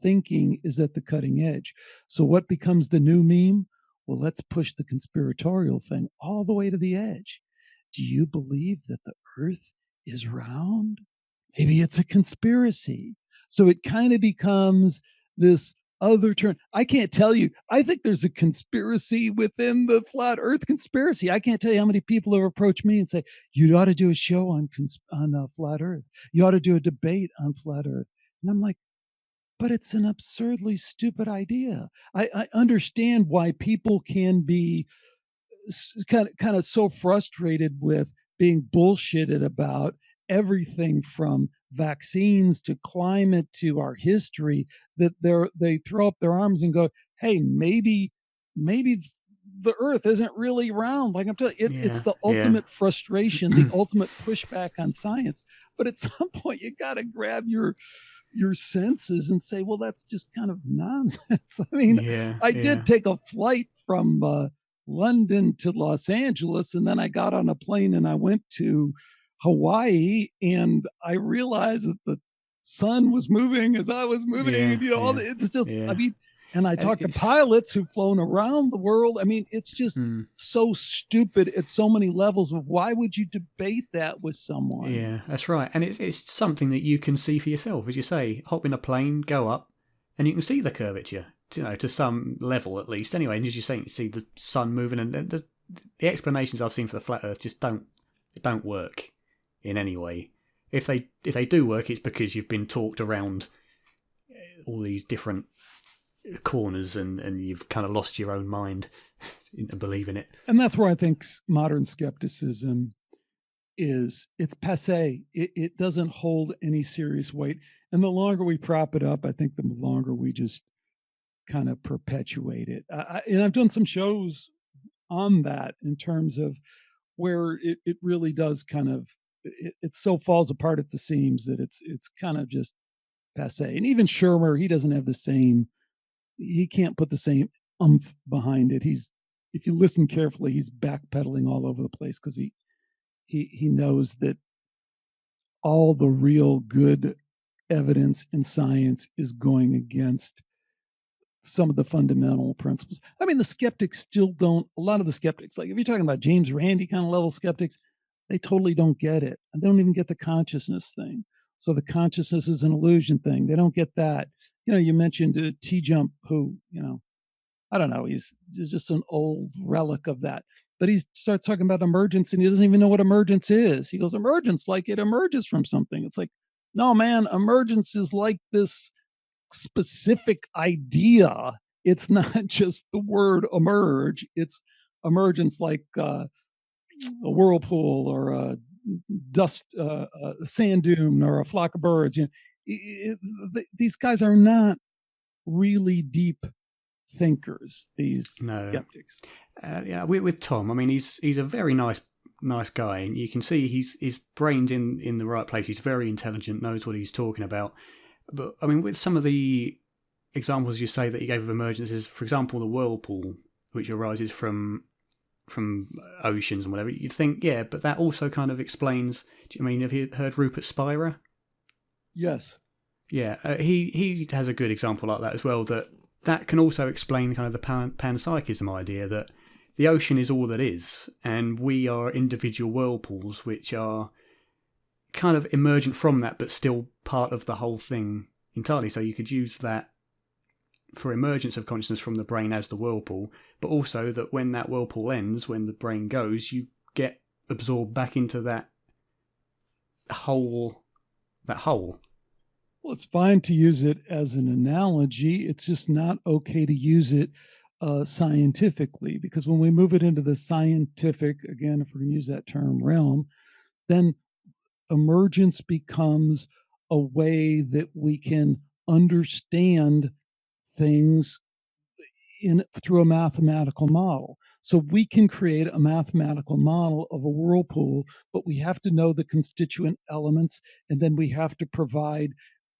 thinking is at the cutting edge. So what becomes the new meme? Well, let's push the conspiratorial thing all the way to the edge. Do you believe that the Earth is round? Maybe it's a conspiracy. So it kind of becomes this other turn. I can't tell you. I think there's a conspiracy within the flat Earth conspiracy. I can't tell you how many people have approached me and say, you ought to do a show on flat Earth. You ought to do a debate on flat Earth. And I'm like, but it's an absurdly stupid idea. I understand why people can be kind of so frustrated with being bullshitted about everything from vaccines to climate to our history that they throw up their arms and go, hey, maybe the Earth isn't really round. Like I'm telling you, it's the ultimate frustration, the ultimate pushback on science. But at some point, you got to grab your senses and say, well, that's just kind of nonsense. I mean, I did take a flight from London to Los Angeles, and then I got on a plane and I went to Hawaii, and I realized that the sun was moving as I was moving, Yeah, and yeah, it's just, I yeah. mean, and I talked to It's pilots who've flown around the world. I mean, it's just mm, so stupid at so many levels. Of why would you debate that with someone? yeah, that's right. And it's something that you can see for yourself, as you say. Hop in a plane, go up, and you can see the curvature. To some level at least. Anyway, and as you say, you see the sun moving, and the explanations I've seen for the flat Earth just don't work in any way. If they do work, it's because you've been talked around all these different corners, and you've kind of lost your own mind into believing it. And that's where I think modern skepticism it's passe. It doesn't hold any serious weight. And the longer we prop it up, I think the longer we just kind of perpetuate it. And I've done some shows on that in terms of where it really does kind of it so falls apart at the seams that it's kind of just passe. And even Shermer, he doesn't have the same. He can't put the same umph behind it. He's if you listen carefully, he's backpedaling all over the place because he knows that all the real good evidence in science is going against some of the fundamental principles. I mean, the skeptics still don't, a lot of the skeptics, like if you're talking about James Randi kind of level skeptics, they totally don't get it. And they don't even get the consciousness thing. So the consciousness is an illusion thing. They don't get that. You mentioned T Jump, who, I don't know, he's just an old relic of that. But he starts talking about emergence and he doesn't even know what emergence is. He goes, emergence, like it emerges from something. It's like, no, man, emergence is like this specific idea. It's not just the word emerge. It's emergence like a whirlpool or a dust, a sand dune or a flock of birds. These guys are not really deep thinkers. These No, skeptics. yeah, with Tom, I mean, he's a very nice guy, and you can see his brain's in the right place. He's very intelligent, knows what he's talking about. But I mean, with some of the examples you say that he gave of emergencies, for example, the whirlpool, which arises from oceans and whatever, you'd think, yeah, but that also kind of explains. I mean, have you heard Rupert Spira? Yes. Yeah, he has a good example like that as well. That can also explain kind of the panpsychism idea that the ocean is all that is, and we are individual whirlpools which are kind of emergent from that, but still part of the whole thing entirely. So you could use that for emergence of consciousness from the brain as the whirlpool, but also that when that whirlpool ends, when the brain goes, you get absorbed back into that whole. Well, it's fine to use it as an analogy. It's just not okay to use it scientifically, because when we move it into the scientific, again, if we're going to use that term realm, then emergence becomes a way that we can understand things through a mathematical model. So we can create a mathematical model of a whirlpool, but we have to know the constituent elements, and then we have to provide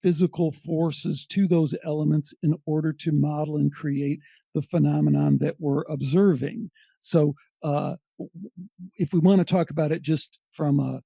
physical forces to those elements in order to model and create the phenomenon that we're observing. So if we want to talk about it just from a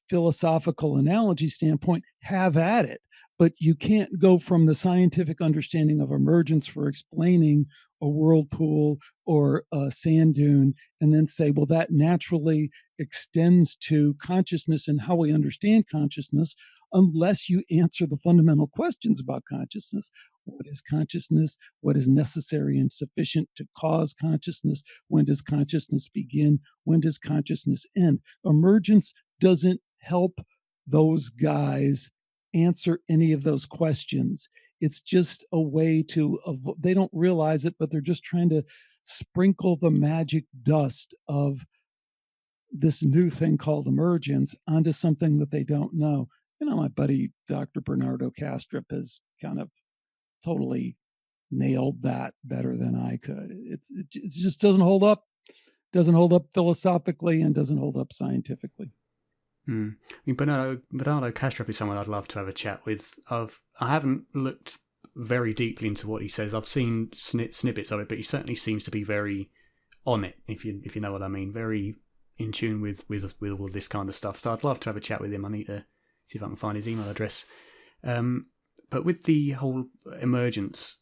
philosophical analogy standpoint, have at it. But you can't go from the scientific understanding of emergence for explaining a whirlpool or a sand dune and then say, well, that naturally extends to consciousness and how we understand consciousness, unless you answer the fundamental questions about consciousness. What is consciousness? What is necessary and sufficient to cause consciousness? When does consciousness begin? When does consciousness end? Emergence doesn't help those guys answer any of those questions. It's just a way to they don't realize it, but they're just trying to sprinkle the magic dust of this new thing called emergence onto something that they don't know. My buddy Dr. Bernardo Kastrup has kind of totally nailed that better than I could. It just doesn't hold up. Doesn't hold up philosophically and doesn't hold up scientifically. I mean, Bernardo Kastrup is someone I'd love to have a chat with. I haven't looked very deeply into what he says. I've seen snippets of it, but he certainly seems to be very on it. If you know what I mean, very in tune with all this kind of stuff. So I'd love to have a chat with him. I need to see if I can find his email address. But with the whole emergence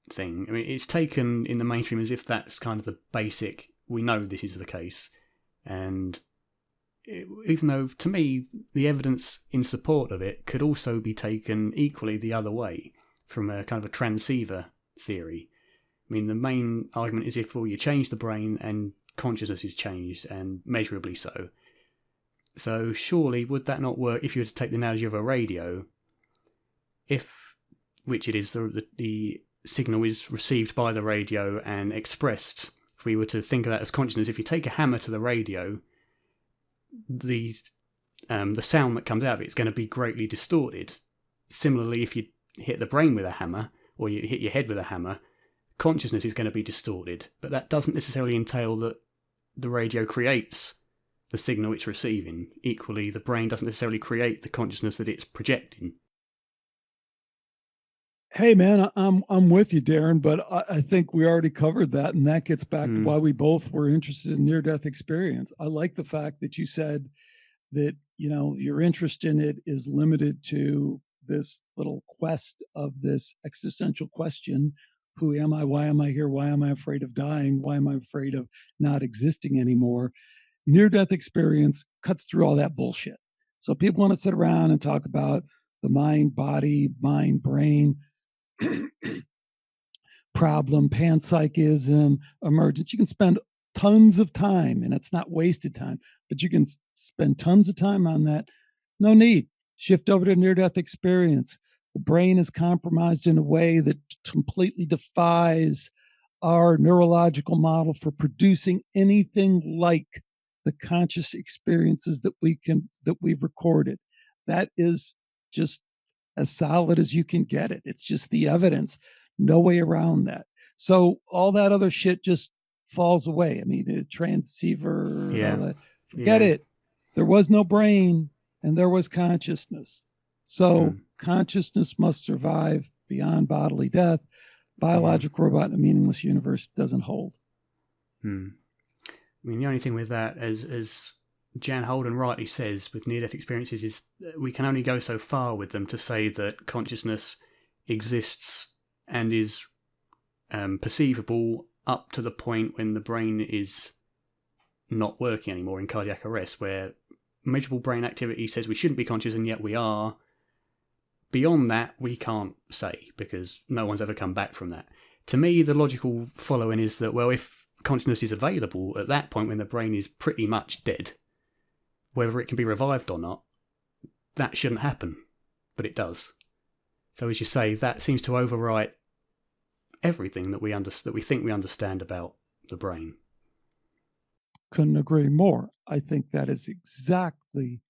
thing, I mean, it's taken in the mainstream as if that's kind of the basic, we know this is the case. And even though, to me, the evidence in support of it could also be taken equally the other way, from a kind of a transceiver theory. I mean, the main argument is if, well, you change the brain and consciousness is changed, and measurably so. So surely, would that not work if you were to take the analogy of a radio? Which it is, the signal is received by the radio and expressed. If we were to think of that as consciousness, if you take a hammer to the radio, the sound that comes out of it is going to be greatly distorted. Similarly, if you hit the brain with a hammer, or you hit your head with a hammer, consciousness is going to be distorted. But that doesn't necessarily entail that the radio creates the signal it's receiving. Equally, the brain doesn't necessarily create the consciousness that it's projecting. Hey man, I'm with you, Darren, but I think we already covered that, and that gets back to why we both were interested in near-death experience. I like the fact that you said that, you know, your interest in it is limited to this little quest of this existential question: who am I? Why am I here? Why am I afraid of dying? Why am I afraid of not existing anymore? Near-death experience cuts through all that bullshit. So people want to sit around and talk about the mind, body, mind, brain problem, panpsychism, emergence. You can spend tons of time, and it's not wasted time, but you can spend tons of time on that. No need. Shift over to near-death experience. The brain is compromised in a way that completely defies our neurological model for producing anything like the conscious experiences that we've recorded. That is just as solid as you can get it. It's just the evidence. No way around that. So all that other shit just falls away. I mean, the transceiver, all that. Forget it. There was no brain and there was consciousness. So consciousness must survive beyond bodily death. Biological robot in a meaningless universe doesn't hold. I mean, the only thing with that, as Jan Holden rightly says, with near-death experiences, is we can only go so far with them to say that consciousness exists and is perceivable up to the point when the brain is not working anymore in cardiac arrest, where measurable brain activity says we shouldn't be conscious and yet we are. Beyond that, we can't say, because no one's ever come back from that. To me, the logical following is that, well, if consciousness is available at that point when the brain is pretty much dead, whether it can be revived or not, that shouldn't happen, but it does. So as you say, that seems to overwrite everything that we think we understand about the brain. Couldn't agree more. I think that is exactly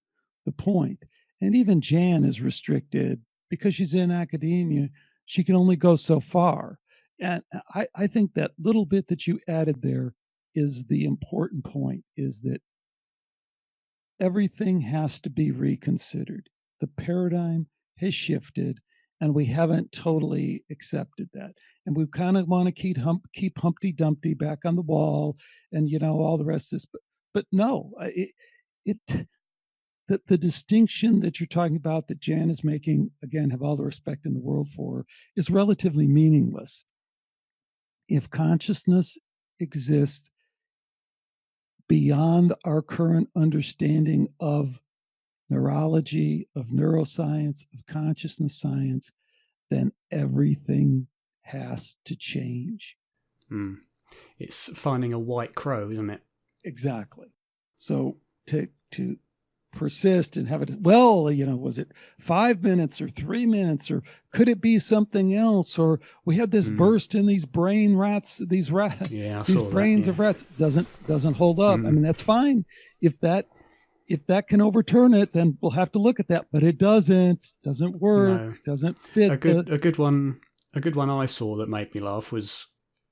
the point. And even Jan is restricted because she's in academia. She can only go so far. And I think that little bit that you added there is the important point, is that everything has to be reconsidered. The paradigm has shifted, and we haven't totally accepted that. And we kind of want to keep Humpty Dumpty back on the wall, and all the rest of this. But no, the distinction that you're talking about, that Jan is making, again, have all the respect in the world for, is relatively meaningless. If consciousness exists beyond our current understanding of neurology, of neuroscience, of consciousness science, then everything has to change. It's finding a white crow, isn't it? Exactly. So to persist and have it, was it 5 minutes or 3 minutes, or could it be something else? Or we had this burst in these brain rats, these brains of rats, doesn't hold up. I mean, that's fine. If that can overturn it, then we'll have to look at that. But it doesn't work, doesn't fit. A good one I saw that made me laugh was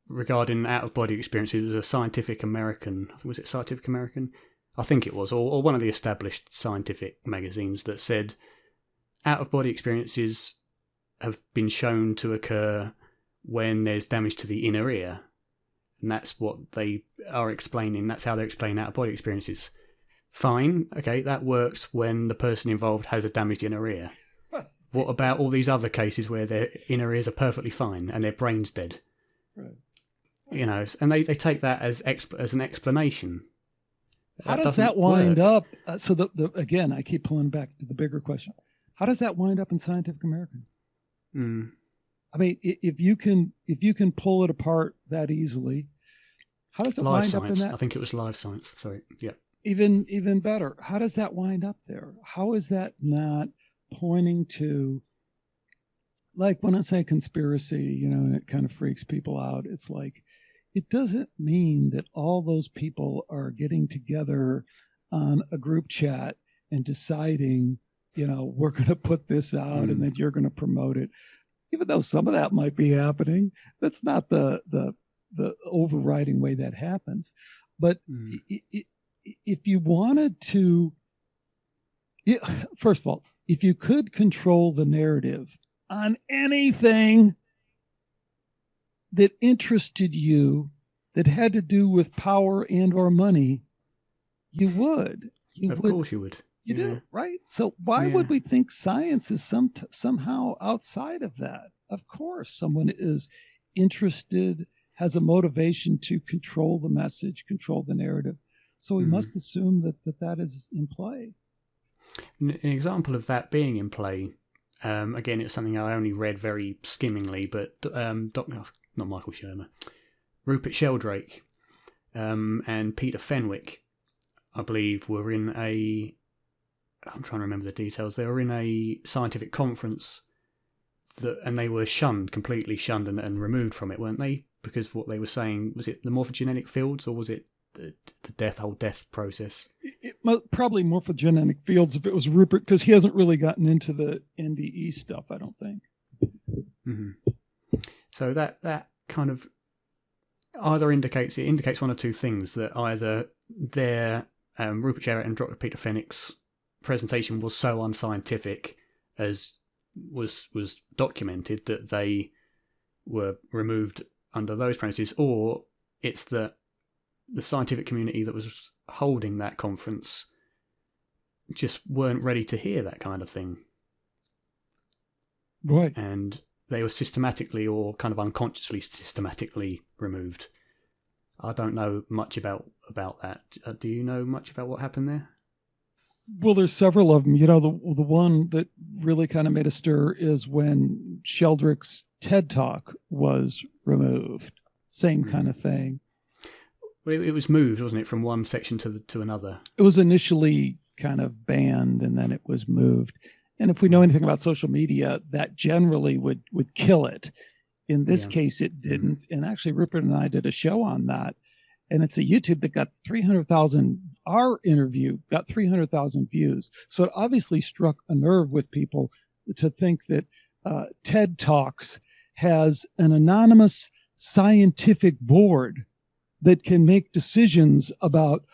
regarding out-of-body experiences. It was a Scientific American. Was it Scientific American? I think it was, or one of the established scientific magazines, that said out-of-body experiences have been shown to occur when there's damage to the inner ear. and that's what they are explaining. That's how they're explaining out-of-body experiences. Fine, okay, that works when the person involved has a damaged inner ear. What about all these other cases where their inner ears are perfectly fine and their brain's dead? Right. You know, and they take that as an explanation. How does that wind up? So again, I keep pulling back to the bigger question. How does that wind up in Scientific American? I mean, if you can pull it apart that easily, how does it wind up in that? I think it was Live Science. Sorry, yeah. Even better. How does that wind up there? How is that not pointing to, like when I say conspiracy, and it kind of freaks people out. It's like, it doesn't mean that all those people are getting together on a group chat and deciding, we're going to put this out and then you're going to promote it. Even though some of that might be happening, that's not the overriding way that happens. But if you wanted to, first of all, if you could control the narrative on anything that interested you, that had to do with power and or money, you would. Of course you would. You do, right? So why would we think science is somehow outside of that? Of course, someone is interested, has a motivation to control the message, control the narrative. So we must assume that is in play. An example of that being in play, again, it's something I only read very skimmingly, but not Michael Shermer, Rupert Sheldrake and Peter Fenwick, I believe, were in I'm trying to remember the details. They were in a scientific conference and they were completely shunned and removed from it, weren't they? Because of what they were saying, was it the morphogenetic fields or was it the whole death process? Probably morphogenetic fields if it was Rupert, because he hasn't really gotten into the NDE stuff, I don't think. So that kind of either indicates one or two things, that either their Rupert Sheldrake and Dr. Peter Fenwick's presentation was so unscientific, as was documented, that they were removed under those premises, or it's that the scientific community that was holding that conference just weren't ready to hear that kind of thing. Right. And they were systematically or kind of unconsciously systematically removed. I don't know much about that. Do you know much about what happened there? Well, there's several of them. The one that really kind of made a stir is when Sheldrake's TED Talk was removed. Same kind of thing. It was moved, wasn't it, from one section to another? It was initially kind of banned and then it was moved. And if we know anything about social media, that generally would kill it. In this case, it didn't. And actually, Rupert and I did a show on that. And it's a YouTube that got 300,000, our interview got 300,000 views. So it obviously struck a nerve with people to think that TED Talks has an anonymous scientific board that can make decisions about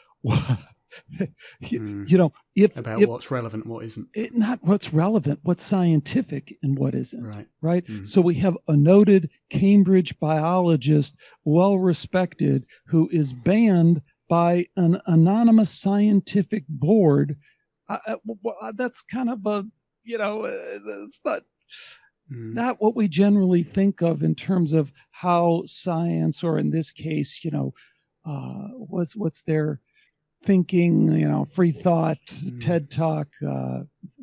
about what's relevant and what isn't. Not what's relevant, what's scientific and what isn't. Right. So we have a noted Cambridge biologist, well respected, who is banned by an anonymous scientific board. That's kind of it's not what we generally think of in terms of how science, or in this case, what's their thinking, free thought, TED Talk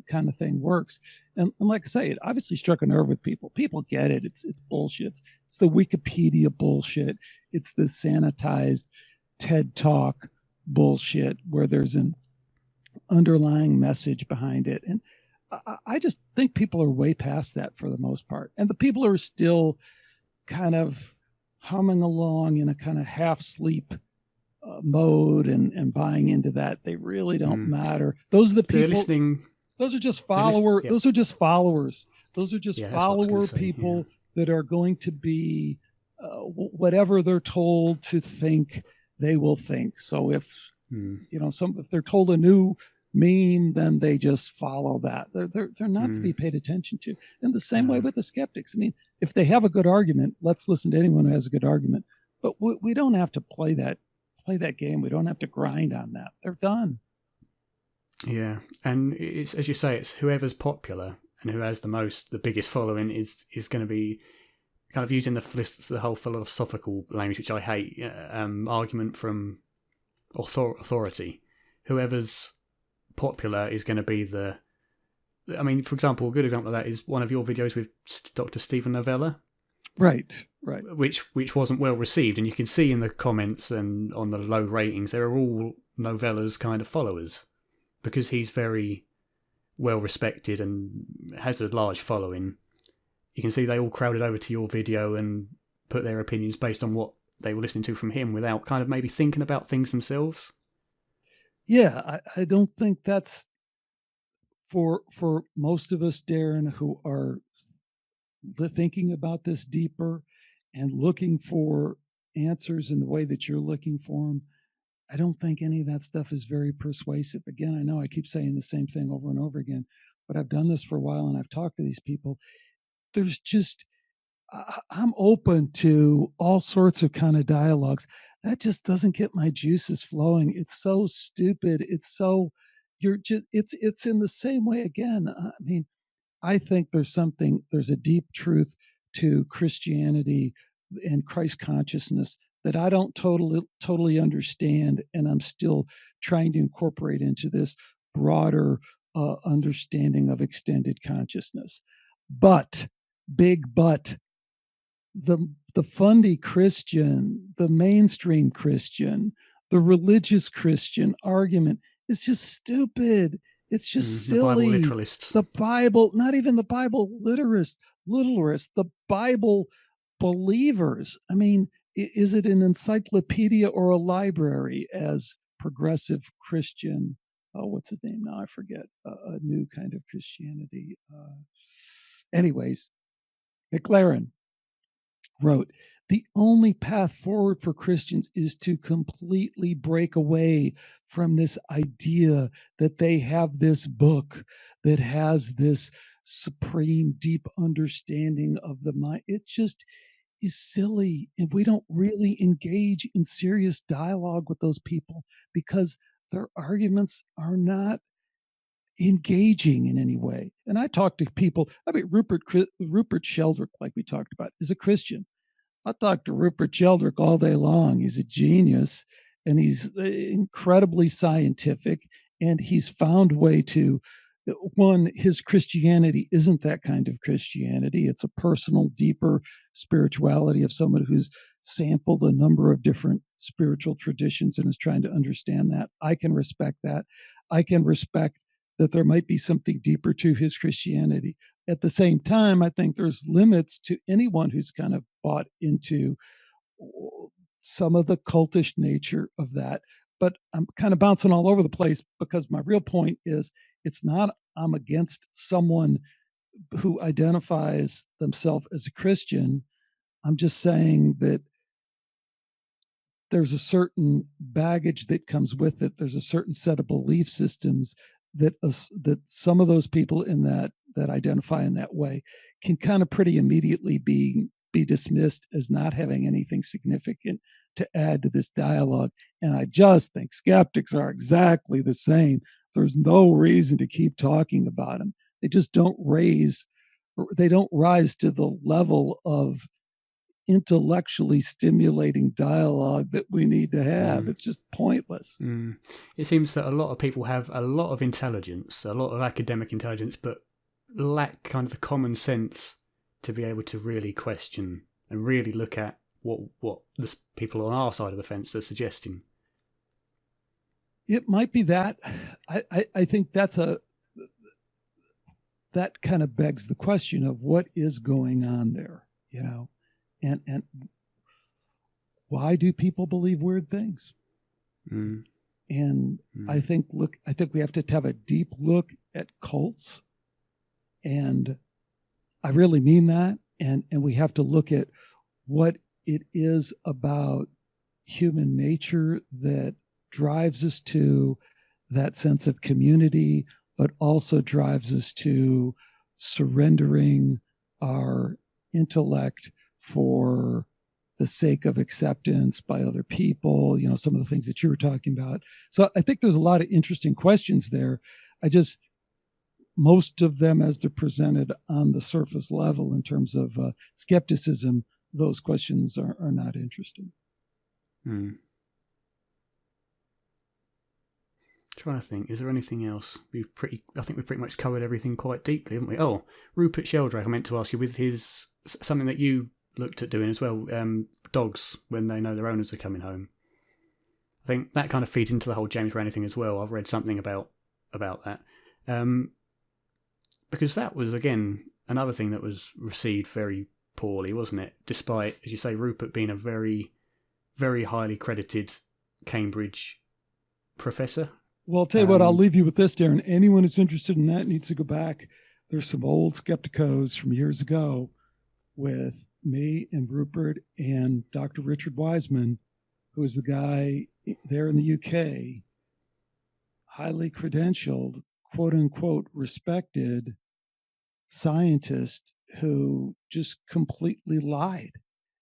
kind of thing works. And like I say, it obviously struck a nerve with people. People get it. It's bullshit. It's the Wikipedia bullshit. It's the sanitized TED Talk bullshit where there's an underlying message behind it. And I just think people are way past that for the most part. And the people are still kind of humming along in a kind of half sleep mode and buying into that. They really don't matter. Those are the people listening. Those are just followers. Those are just followers. Those are just follower people that are going to be whatever they're told to think, they will think. So if if they're told a new meme, then they just follow that. They're not to be paid attention to. And the same way with the skeptics. I mean, if they have a good argument, let's listen to anyone who has a good argument. But we don't have to play that game. We don't have to grind on that. They're done. Yeah, and it's, as you say, it's whoever's popular and who has the biggest following is going to be kind of using the whole philosophical language, which I hate, argument from authority. Whoever's popular is going to be the. I mean, for example, a good example of that is one of your videos with Dr. Stephen Novella. Right. Which wasn't well received, and you can see in the comments and on the low ratings, there are all Novella's kind of followers, because he's very well respected and has a large following. You can see they all crowded over to your video and put their opinions based on what they were listening to from him, without kind of maybe thinking about things themselves. Yeah, I don't think that's for most of us, Darren, who are thinking about this deeper and looking for answers in the way that you're looking for them. I don't think any of that stuff is very persuasive. Again, I know I keep saying the same thing over and over again, but I've done this for a while and I've talked to these people. There's just, I'm open to all sorts of kind of dialogues. That just doesn't get my juices flowing. It's so stupid. It's so, it's in the same way again. I mean, I think there's a deep truth to Christianity and Christ consciousness that I don't totally understand, and I'm still trying to incorporate into this broader understanding of extended consciousness. But, big but, the fundy Christian, the mainstream Christian, the religious Christian argument is just stupid. It's just silly. The Bible literalists. The Bible, not even the Bible literalists, the Bible believers. I mean, is it an encyclopedia or a library, as progressive Christian, what's his name now? I forget, a new kind of Christianity. Anyways, McLaren wrote, the only path forward for Christians is to completely break away from this idea that they have this book that has this supreme, deep understanding of the mind. It just is silly. And we don't really engage in serious dialogue with those people because their arguments are not engaging in any way. And I talk to people, I mean, Rupert Sheldrake, like we talked about, is a Christian. I talk to Rupert Sheldrake all day long. He's a genius and he's incredibly scientific, and he's found a way to, one, his Christianity isn't that kind of Christianity. It's a personal, deeper spirituality of someone who's sampled a number of different spiritual traditions and is trying to understand that. I can respect that. I can respect that there might be something deeper to his Christianity. At the same time, I think there's limits to anyone who's kind of bought into some of the cultish nature of that. But I'm kind of bouncing all over the place because my real point is, it's not I'm against someone who identifies themselves as a Christian. I'm just saying that there's a certain baggage that comes with it. There's a certain set of belief systems that some of those people in that identify in that way can kind of pretty immediately be dismissed as not having anything significant to add to this dialogue. And I just think skeptics are exactly the same. There's no reason to keep talking about them. They just don't rise to the level of intellectually stimulating dialogue that we need to have. It's just pointless. It seems that a lot of people have a lot of intelligence, a lot of academic intelligence, but lack kind of the common sense to be able to really question and really look at what the people on our side of the fence are suggesting. It might be that. I think that kind of begs the question of what is going on there, you know, and why do people believe weird things? And I think we have to have a deep look at cults, and I really mean that. And we have to look at what it is about human nature that drives us to that sense of community, but also drives us to surrendering our intellect for the sake of acceptance by other people, some of the things that you were talking about. So I think there's a lot of interesting questions there. I just, most of them, as they're presented on the surface level in terms of skepticism, those questions are not interesting. Trying to think, is there anything else? I think we've pretty much covered everything quite deeply, haven't we? Oh, Rupert Sheldrake, I meant to ask you, with his something that you looked at doing as well, dogs when they know their owners are coming home. I think that kind of feeds into the whole James Randi thing as well. I've read something about that. Because that was, again, another thing that was received very poorly, wasn't it? Despite, as you say, Rupert being a very, very highly credited Cambridge professor. Well, I'll tell you what, I'll leave you with this, Darren. Anyone who's interested in that needs to go back. There's some old Skepticos from years ago with me and Rupert and Dr. Richard Wiseman, who is the guy there in the UK, highly credentialed, quote unquote, respected scientist who just completely lied,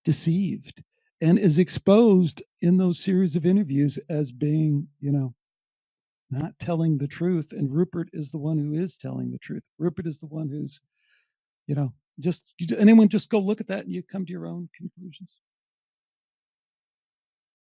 deceived, and is exposed in those series of interviews as being, not telling the truth. And Rupert is the one who is telling the truth. Rupert is the one who's, just anyone just go look at that and you come to your own conclusions.